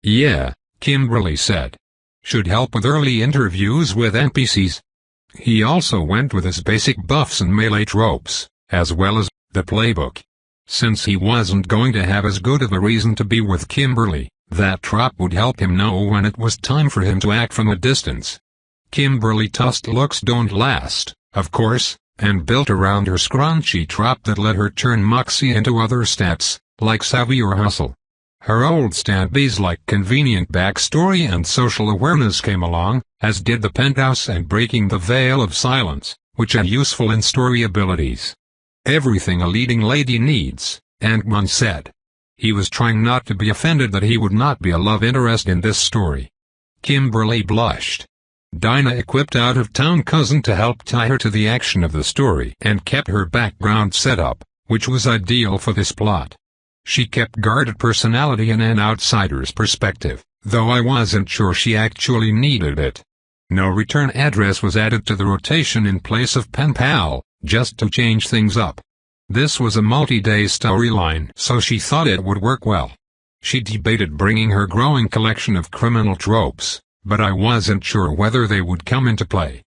"Yeah," Kimberly said. "Should help with early interviews with NPCs." He also went with his basic buffs and melee tropes, as well as the playbook. Since he wasn't going to have as good of a reason to be with Kimberly, that trop would help him know when it was time for him to act from a distance. Kimberly tossed looks don't last, of course, and built around her scrunchy trop that let her turn moxie into other stats, like savvy or hustle. Her old standbys like convenient backstory and social awareness came along, as did the penthouse and breaking the veil of silence, which are useful in story abilities. "Everything a leading lady needs," Antoine said. He was trying not to be offended that he would not be a love interest in this story. Kimberly blushed. Dinah equipped out-of-town cousin to help tie her to the action of the story and kept her background set up, which was ideal for this plot. She kept guarded personality and an outsider's perspective, though I wasn't sure she actually needed it. No return address was added to the rotation in place of pen pal, just to change things up. This was a multi-day storyline, so she thought it would work well. She debated bringing her growing collection of criminal tropes, but I wasn't sure whether they would come into play.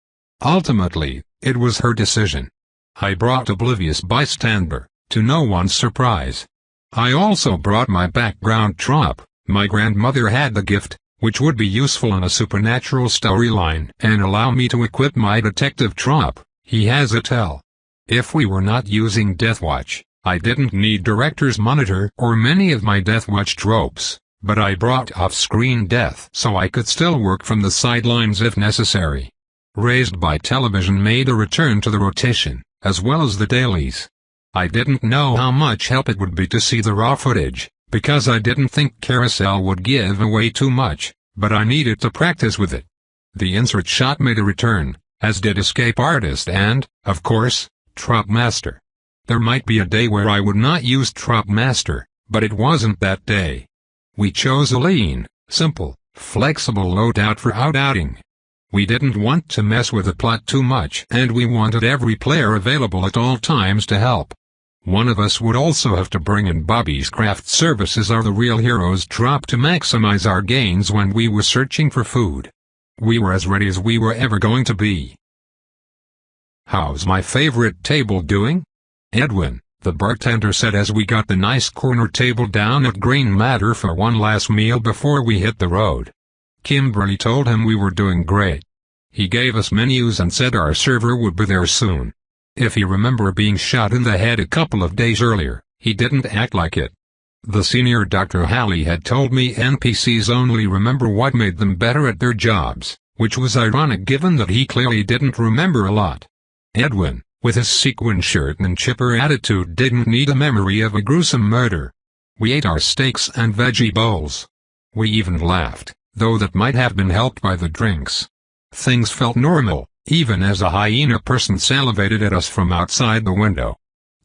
Ultimately, it was her decision. I brought Oblivious Bystander, to no one's surprise. I also brought my background trop. My grandmother had the gift, which would be useful in a supernatural storyline and allow me to equip my detective trop. He has a tell. If we were not using Deathwatch, I didn't need Director's Monitor or many of my Deathwatch tropes, but I brought off-screen death so I could still work from the sidelines if necessary. Raised by Television made a return to the rotation, as well as the dailies. I didn't know how much help it would be to see the raw footage, because I didn't think Carousel would give away too much, but I needed to practice with it. The insert shot made a return, as did Escape Artist and, of course, Trop Master. There might be a day where I would not use Trop Master, but it wasn't that day. We chose a lean, simple, flexible loadout for outing. We didn't want to mess with the plot too much and we wanted every player available at all times to help. One of us would also have to bring in Bobby's Craft Services or the Real Heroes trop to maximize our gains when we were searching for food. We were as ready as we were ever going to be. "How's my favorite table doing?" Edwin, the bartender, said as we got the nice corner table down at Green Matter for one last meal before we hit the road. Kimberly told him we were doing great. He gave us menus and said our server would be there soon. If he remembered being shot in the head a couple of days earlier, he didn't act like it. The senior Dr. Halley had told me NPCs only remember what made them better at their jobs, which was ironic given that he clearly didn't remember a lot. Edwin, with his sequin shirt and chipper attitude, didn't need a memory of a gruesome murder. We ate our steaks and veggie bowls. We even laughed, though that might have been helped by the drinks. Things felt normal, even as a hyena person salivated at us from outside the window.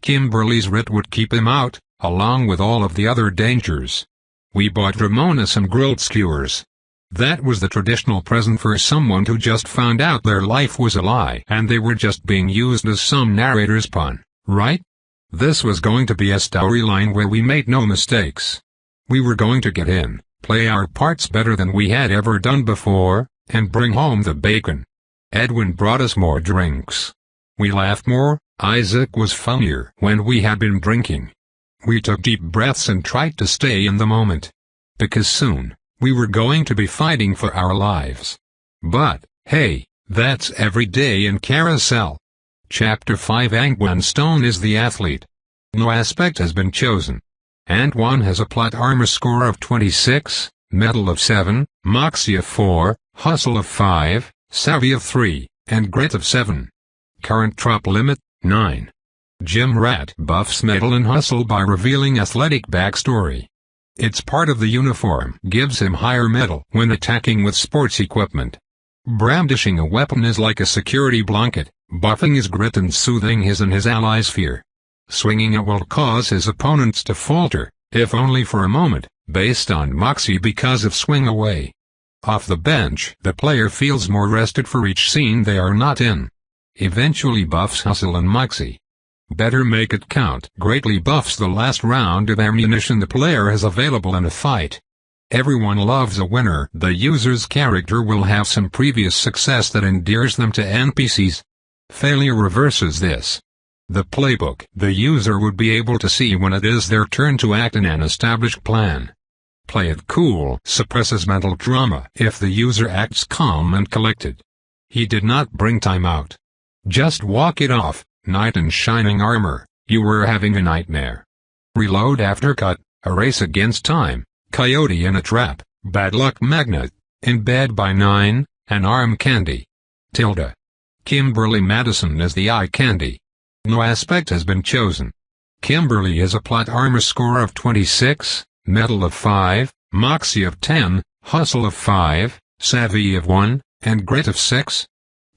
Kimberly's writ would keep him out, along with all of the other dangers. We bought Ramona some grilled skewers. That was the traditional present for someone who just found out their life was a lie and they were just being used as some narrator's pawn, right? This was going to be a storyline where we made no mistakes. We were going to get in, play our parts better than we had ever done before, and bring home the bacon. Edwin brought us more drinks. We laughed more. Isaac was funnier when we had been drinking. We took deep breaths and tried to stay in the moment. Because soon, we were going to be fighting for our lives. But, hey, that's every day in Carousel. Chapter 5. Antoine Stone is the athlete. No aspect has been chosen. Antoine has a plot armor score of 26, metal of 7, moxie of 4, hustle of 5, savvy of 3, and grit of 7. Current trop limit, 9. Jim Rat buffs Metal and Hustle by revealing athletic backstory. It's part of the uniform gives him higher metal when attacking with sports equipment. Brandishing a weapon is like a security blanket, buffing his grit and soothing his and his allies' fear. Swinging it will cause his opponents to falter, if only for a moment, based on moxie because of swing away. Off the bench, the player feels more rested for each scene they are not in. Eventually buffs Hustle and moxie. Better Make It Count greatly buffs the last round of ammunition the player has available in a fight. Everyone loves a winner. The user's character will have some previous success that endears them to NPCs. Failure reverses this. The playbook. The user would be able to see when it is their turn to act in an established plan. Play it cool suppresses mental drama if the user acts calm and collected. He did not bring time out. Just walk it off. Knight in shining armor, you were having a nightmare. Reload after cut, a race against time, coyote in a trap, bad luck magnet, in bed by 9, an arm candy. Tilde. Kimberly Madison is the eye candy. No aspect has been chosen. Kimberly has a plot armor score of 26, metal of 5, moxie of 10, hustle of 5, savvy of 1, and grit of 6.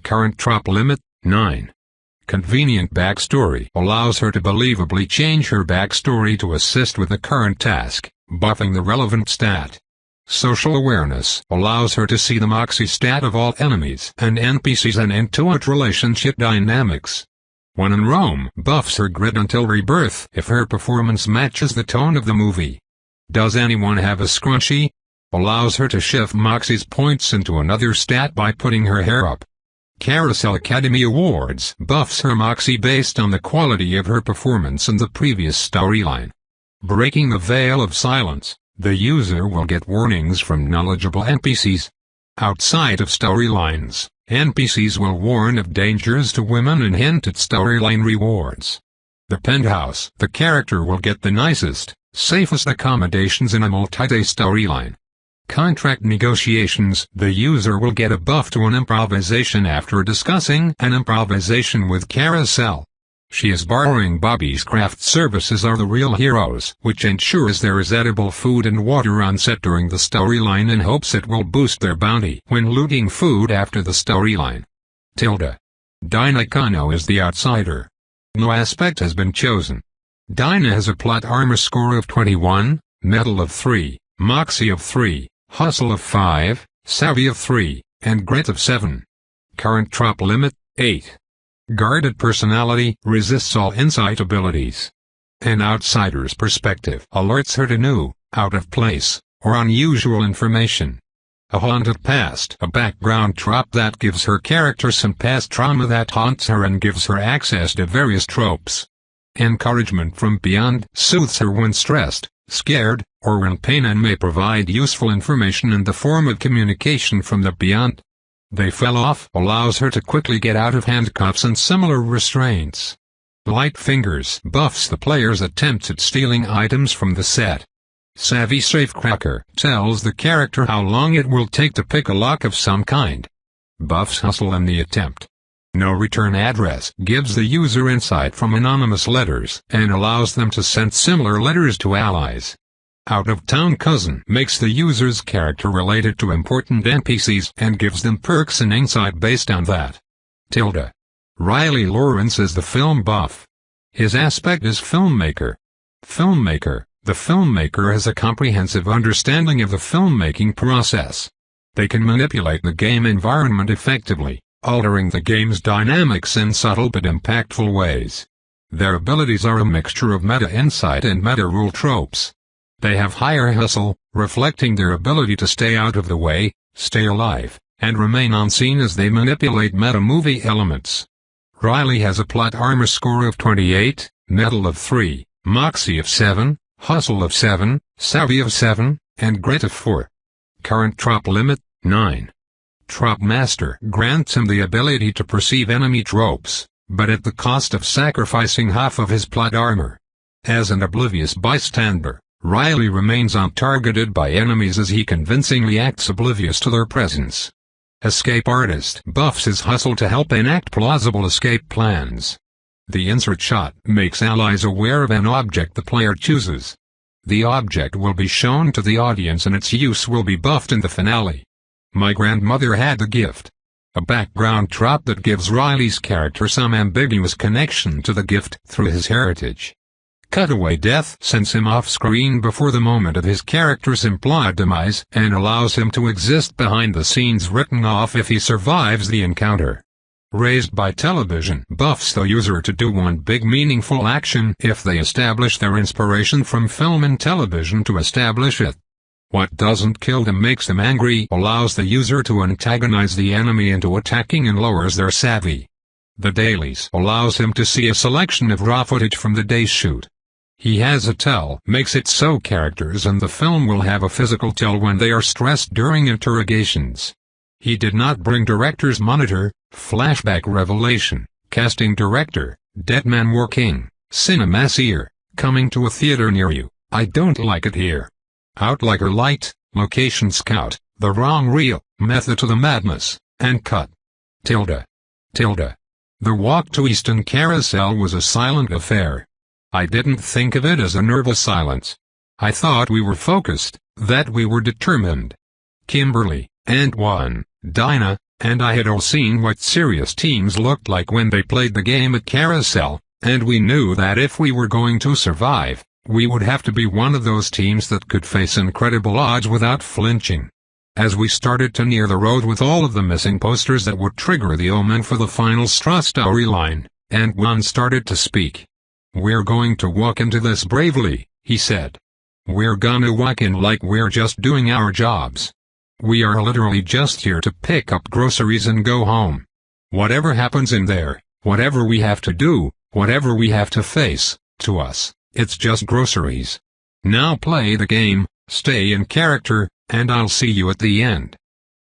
Current drop limit, 9. Convenient backstory allows her to believably change her backstory to assist with the current task, buffing the relevant stat. Social awareness allows her to see the moxie stat of all enemies and NPCs and intuit relationship dynamics. When in Rome, buffs her grit until rebirth if her performance matches the tone of the movie. Does anyone have a scrunchie? Allows her to shift moxie's points into another stat by putting her hair up. Carousel Academy Awards buffs her moxie based on the quality of her performance in the previous storyline. Breaking the veil of silence, the user will get warnings from knowledgeable NPCs. Outside of storylines, NPCs will warn of dangers to women and hint at storyline rewards. The penthouse, the character will get the nicest, safest accommodations in a multi-day storyline. Contract negotiations, the user will get a buff to an improvisation after discussing an improvisation with Carousel. She is borrowing Bobby's craft services are the real heroes, which ensures there is edible food and water on set during the storyline in hopes it will boost their bounty when looting food after the storyline. Tilde. Dinah Kano is the outsider. No aspect has been chosen. Dinah has a plot armor score of 21, metal of 3, moxie of 3, hustle of 5, savvy of 3, and grit of 7. Current drop limit, 8. Guarded personality resists all insight abilities. An outsider's perspective alerts her to new, out-of-place, or unusual information. A haunted past, a background drop that gives her character some past trauma that haunts her and gives her access to various tropes. Encouragement from beyond soothes her when stressed, scared, or in pain and may provide useful information in the form of communication from the beyond. They fell off allows her to quickly get out of handcuffs and similar restraints. Light fingers buffs the player's attempts at stealing items from the set. Savvy Safecracker tells the character how long it will take to pick a lock of some kind. Buffs hustle in the attempt. No return address gives the user insight from anonymous letters and allows them to send similar letters to allies. Out-of-town cousin makes the user's character related to important NPCs and gives them perks and insight based on that. Tilde. Riley Lawrence is the film buff. His aspect is filmmaker. Filmmaker. The filmmaker has a comprehensive understanding of the filmmaking process. They can manipulate the game environment effectively, altering the game's dynamics in subtle but impactful ways. Their abilities are a mixture of meta-insight and meta-rule tropes. They have higher hustle, reflecting their ability to stay out of the way, stay alive, and remain unseen as they manipulate meta-movie elements. Riley has a plot armor score of 28, metal of 3, moxie of 7, hustle of 7, savvy of 7, and grit of 4. Current drop limit, 9. Trop Master grants him the ability to perceive enemy tropes, but at the cost of sacrificing half of his plot armor. As an oblivious bystander, Riley remains untargeted by enemies as he convincingly acts oblivious to their presence. Escape Artist buffs his hustle to help enact plausible escape plans. The insert shot makes allies aware of an object the player chooses. The object will be shown to the audience and its use will be buffed in the finale. My grandmother had the gift. A background drop that gives Riley's character some ambiguous connection to the gift through his heritage. Cutaway death sends him off screen before the moment of his character's implied demise and allows him to exist behind the scenes written off if he survives the encounter. Raised by television buffs the user to do one big meaningful action if they establish their inspiration from film and television to establish it. What doesn't kill them makes them angry allows the user to antagonize the enemy into attacking and lowers their savvy. The dailies allows him to see a selection of raw footage from the day's shoot. He has a tell makes it so characters in the film will have a physical tell when they are stressed during interrogations. He did not bring director's monitor, flashback revelation, casting director, dead man working, cinema seer, coming to a theater near you, I don't like it here. Outliker light, location scout, the wrong reel, method to the madness, and cut. Tilde. The walk to Easton Carousel was a silent affair. I didn't think of it as a nervous silence. I thought we were focused, that we were determined. Kimberly, Antoine, Dinah, and I had all seen what serious teams looked like when they played the game at Carousel, and we knew that if we were going to survive, we would have to be one of those teams that could face incredible odds without flinching. As we started to near the road with all of the missing posters that would trigger the omen for the final storyline, Antoine started to speak. We're going to walk into this bravely, he said. We're gonna walk in like we're just doing our jobs. We are literally just here to pick up groceries and go home. Whatever happens in there, whatever we have to do, whatever we have to face, to us, it's just groceries. Now play the game, stay in character, and I'll see you at the end.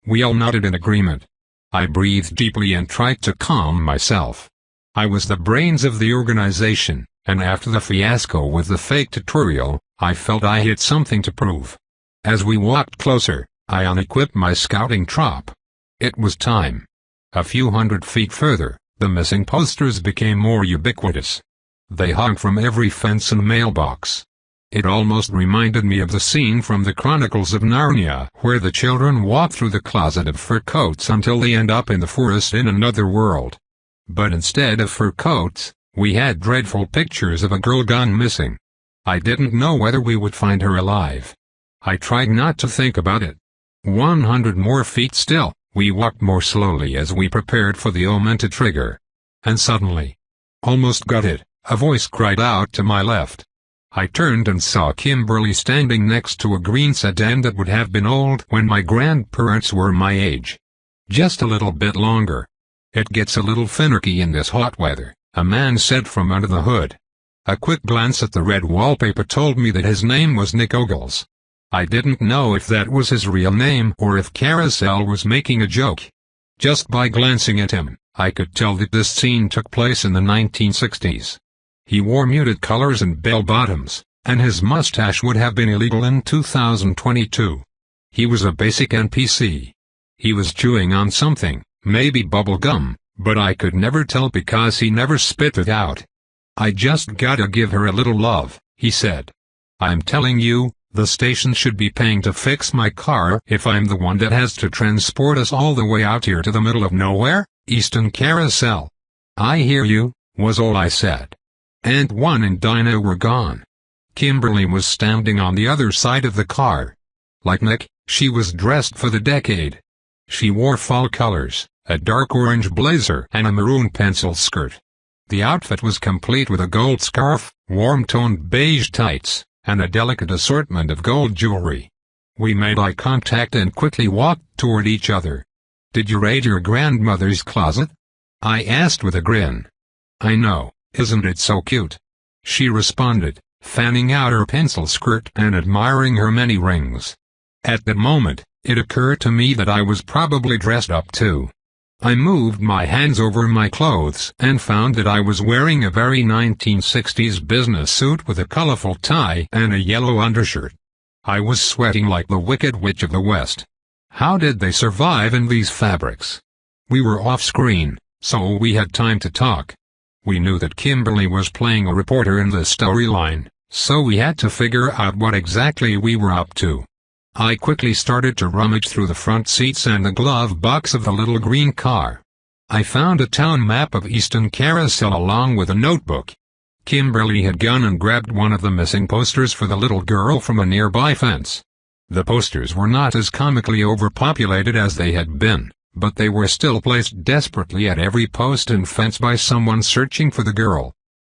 We all nodded in agreement. I breathed deeply and tried to calm myself. I was the brains of the organization, and after the fiasco with the fake tutorial, I felt I had something to prove. As we walked closer, I unequipped my scouting trop. It was time. A few hundred feet further, the missing posters became more ubiquitous. They hung from every fence and mailbox. It almost reminded me of the scene from the Chronicles of Narnia where the children walk through the closet of fur coats until they end up in the forest in another world. But instead of fur coats, we had dreadful pictures of a girl gone missing. I didn't know whether we would find her alive. I tried not to think about it. 100 more feet still, we walked more slowly as we prepared for the omen to trigger. And suddenly, almost gutted, a voice cried out to my left. I turned and saw Kimberly standing next to a green sedan that would have been old when my grandparents were my age. Just a little bit longer. It gets a little finicky in this hot weather, a man said from under the hood. A quick glance at the red wallpaper told me that his name was Nick Ogles. I didn't know if that was his real name or if Carousel was making a joke. Just by glancing at him, I could tell that this scene took place in the 1960s. He wore muted colors and bell-bottoms, and his mustache would have been illegal in 2022. He was a basic NPC. He was chewing on something, maybe bubble gum, but I could never tell because he never spit it out. I just gotta give her a little love, he said. I'm telling you, the station should be paying to fix my car if I'm the one that has to transport us all the way out here to the middle of nowhere, Easton Carousel. I hear you, was all I said. Antoine and Dinah were gone. Kimberly was standing on the other side of the car. Like Nick, she was dressed for the decade. She wore fall colors, a dark orange blazer and a maroon pencil skirt. The outfit was complete with a gold scarf, warm-toned beige tights, and a delicate assortment of gold jewelry. We made eye contact and quickly walked toward each other. Did you raid your grandmother's closet? I asked with a grin. I know, isn't it so cute? She responded, fanning out her pencil skirt and admiring her many rings. At that moment, it occurred to me that I was probably dressed up too. I moved my hands over my clothes and found that I was wearing a very 1960s business suit with a colorful tie and a yellow undershirt. I was sweating like the Wicked Witch of the West. How did they survive in these fabrics? We were off-screen, so we had time to talk. We knew that Kimberly was playing a reporter in the storyline, so we had to figure out what exactly we were up to. I quickly started to rummage through the front seats and the glove box of the little green car. I found a town map of Easton Carousel along with a notebook. Kimberly had gone and grabbed one of the missing posters for the little girl from a nearby fence. The posters were not as comically overpopulated as they had been, but they were still placed desperately at every post and fence by someone searching for the girl.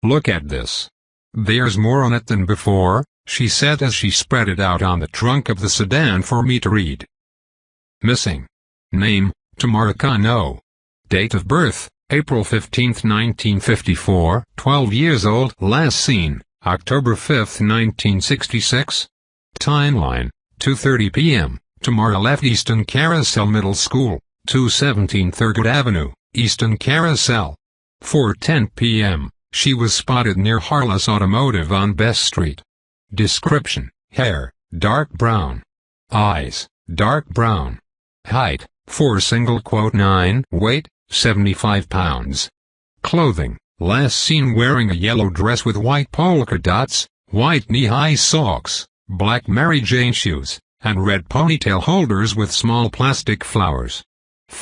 "Look at this. There's more on it than before," she said as she spread it out on the trunk of the sedan for me to read. Missing. Name, Tamara Kano. Date of birth, April 15, 1954, 12 years old. Last seen, October 5, 1966. Timeline, 2:30 p.m., Tamara left Easton Carousel Middle School, 217 Thurgood Avenue, Easton Carousel. 4:10 p.m., she was spotted near Harless Automotive on Best Street. Description: hair, dark brown. Eyes, dark brown. Height, 4'9". Weight, 75 pounds. Clothing, last seen wearing a yellow dress with white polka dots, white knee-high socks, black Mary Jane shoes, and red ponytail holders with small plastic flowers.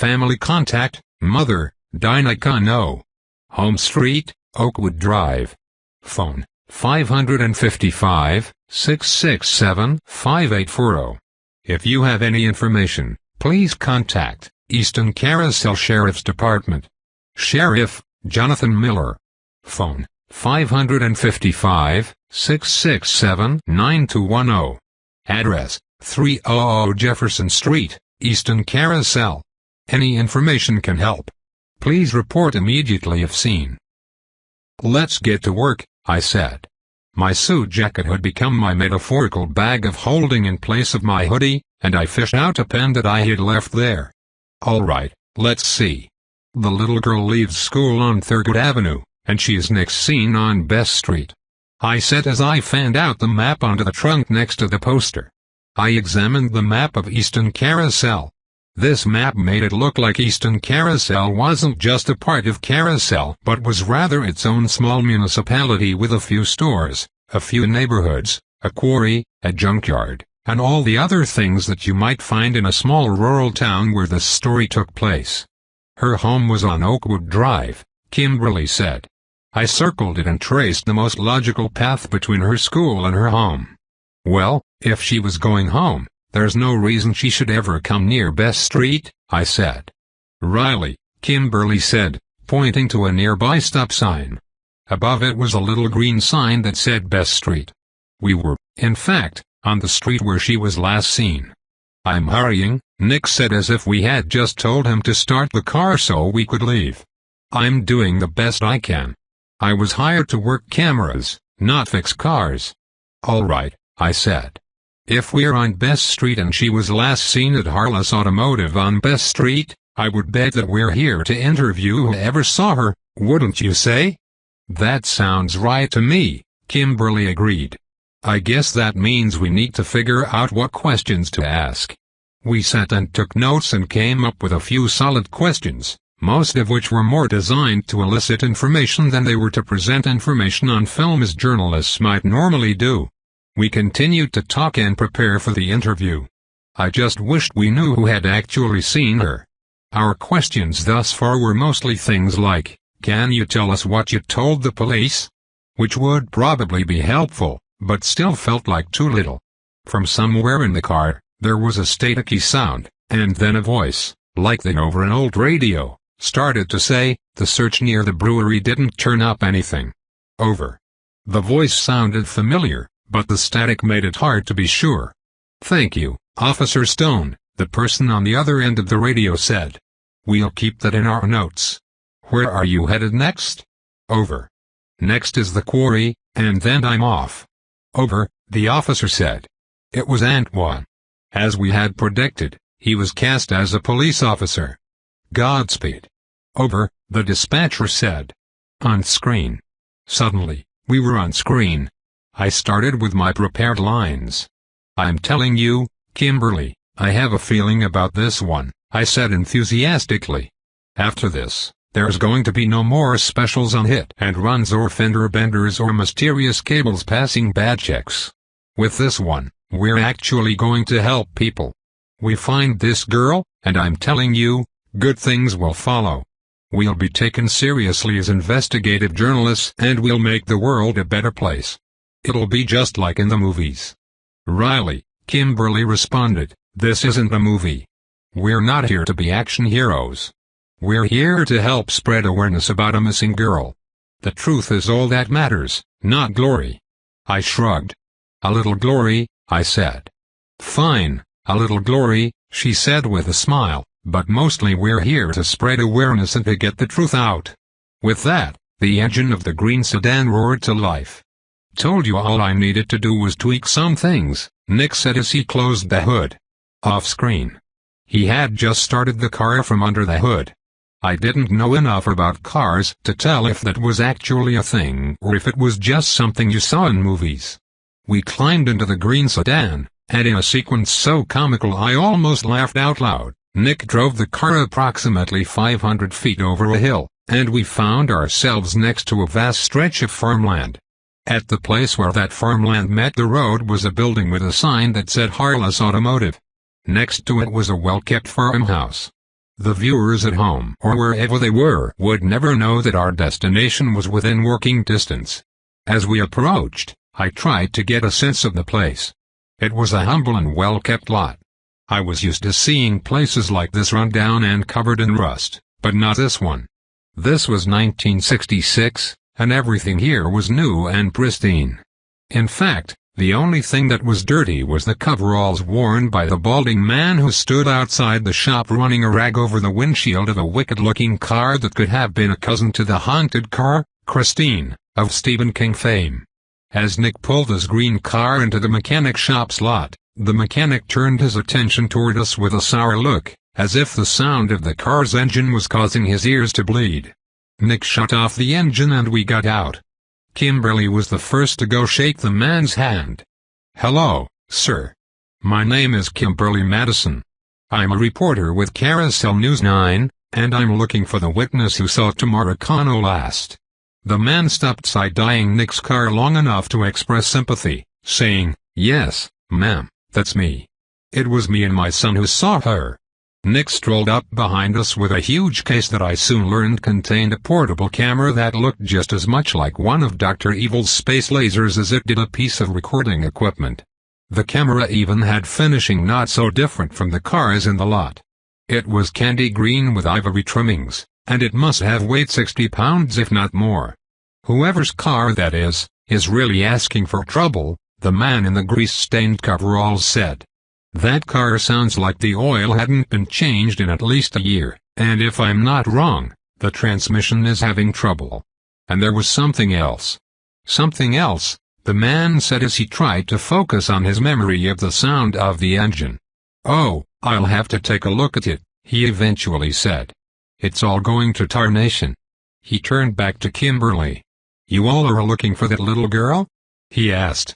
Family contact, mother, Dinah Kano. Home street, Oakwood Drive. Phone, 555-667-5840. If you have any information, please contact Easton Carousel Sheriff's Department. Sheriff, Jonathan Miller. Phone, 555-667-9210. Address, 300 Jefferson Street, Easton Carousel. Any information can help. Please report immediately if seen. "Let's get to work," I said. My suit jacket had become my metaphorical bag of holding in place of my hoodie, and I fished out a pen that I had left there. "All right, let's see. The little girl leaves school on Thurgood Avenue, and she is next seen on Best Street," I said as I fanned out the map onto the trunk next to the poster. I examined the map of Easton Carousel. This map made it look like Easton Carousel wasn't just a part of Carousel but was rather its own small municipality with a few stores, a few neighborhoods, a quarry, a junkyard, and all the other things that you might find in a small rural town where the story took place. Her home was on Oakwood Drive, Kimberly said. I circled it and traced the most logical path between her school and her home. Well, if she was going home, there's no reason she should ever come near Best Street, I said. "Riley," Kimberly said, pointing to a nearby stop sign. Above it was a little green sign that said Best Street. We were, in fact, on the street where she was last seen. "I'm hurrying," Nick said as if we had just told him to start the car so we could leave. "I'm doing the best I can. I was hired to work cameras, not fix cars." "All right," I said. "If we're on Best Street and she was last seen at Harless Automotive on Best Street, I would bet that we're here to interview whoever saw her, wouldn't you say?" "That sounds right to me," Kimberly agreed. "I guess that means we need to figure out what questions to ask." We sat and took notes and came up with a few solid questions, most of which were more designed to elicit information than they were to present information on film as journalists might normally do. We continued to talk and prepare for the interview. I just wished we knew who had actually seen her. Our questions thus far were mostly things like, "Can you tell us what you told the police?" Which would probably be helpful, but still felt like too little. From somewhere in the car, there was a staticky sound, and then a voice, like that over an old radio, started to say, "The search near the brewery didn't turn up anything." Over. The voice sounded familiar, but the static made it hard to be sure. "Thank you, Officer Stone," the person on the other end of the radio said. "We'll keep that in our notes. Where are you headed next?" Over. "Next is the quarry, and then I'm off." Over, the officer said. It was Antoine. As we had predicted, he was cast as a police officer. "Godspeed." Over, the dispatcher said. On screen. Suddenly, we were on screen. I started with my prepared lines. "I'm telling you, Kimberly, I have a feeling about this one," I said enthusiastically. After this, There's going to be no more specials on hit and runs or fender benders or mysterious cables passing bad checks. With this one, we're actually going to help people. We find this girl, and I'm telling you, good things will follow. We'll be taken seriously as investigative journalists and we'll make the world a better place. It'll be just like in the movies. Riley, Kimberly responded, this isn't a movie. We're not here to be action heroes. We're here to help spread awareness about a missing girl. The truth is all that matters, not glory. I shrugged. A little glory, I said. Fine, a little glory, she said with a smile, but mostly we're here to spread awareness and to get the truth out. With that, the engine of the green sedan roared to life. Told you all I needed to do was tweak some things, Nick said as he closed the hood. Off screen. He had just started the car from under the hood. I didn't know enough about cars to tell if that was actually a thing or if it was just something you saw in movies. We climbed into the green sedan, and in a sequence so comical I almost laughed out loud, Nick drove the car approximately 500 feet over a hill, and we found ourselves next to a vast stretch of farmland. At the place where that farmland met the road was a building with a sign that said Harless Automotive. Next to it was a well-kept farmhouse. The viewers at home or wherever they were would never know that our destination was within working distance. As we approached, I tried to get a sense of the place. It was a humble and well-kept lot. I was used to seeing places like this run down and covered in rust, but not this one. This was 1966, and everything here was new and pristine. In fact, the only thing that was dirty was the coveralls worn by the balding man who stood outside the shop running a rag over the windshield of a wicked-looking car that could have been a cousin to the haunted car, Christine, of Stephen King fame. As Nick pulled his green car into the mechanic shop's lot, the mechanic turned his attention toward us with a sour look, as if the sound of the car's engine was causing his ears to bleed. Nick shut off the engine and we got out. Kimberly was the first to go shake the man's hand. Hello, sir. My name is Kimberly Madison. I'm a reporter with Carousel News 9, and I'm looking for the witness who saw Tamaracano last. The man stopped side-eyeing Nick's car long enough to express sympathy, saying, Yes, ma'am, that's me. It was me and my son who saw her. Nick strolled up behind us with a huge case that I soon learned contained a portable camera that looked just as much like one of Dr. Evil's space lasers as it did a piece of recording equipment. The camera even had finishing not so different from the cars in the lot. It was candy green with ivory trimmings, and it must have weighed 60 pounds if not more. Whoever's car that is really asking for trouble, the man in the grease-stained coveralls said. That car sounds like the oil hadn't been changed in at least a year, and if I'm not wrong, the transmission is having trouble. And there was something else. Something else, the man said as he tried to focus on his memory of the sound of the engine. Oh, I'll have to take a look at it, he eventually said. It's all going to tarnation. He turned back to Kimberly. You all are looking for that little girl? He asked.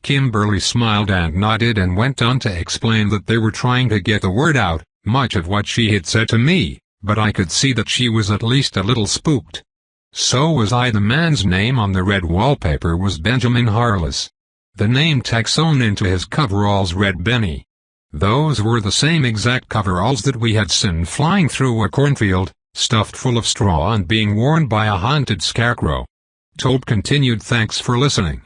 Kimberly smiled and nodded and went on to explain that they were trying to get the word out, much of what she had said to me, but I could see that she was at least a little spooked. So was I. The man's name on the red wallpaper was Benjamin Harless. The name tag sewn into his coveralls read Benny. Those were the same exact coveralls that we had seen flying through a cornfield, stuffed full of straw and being worn by a haunted scarecrow. Tobe continued. Thanks for listening.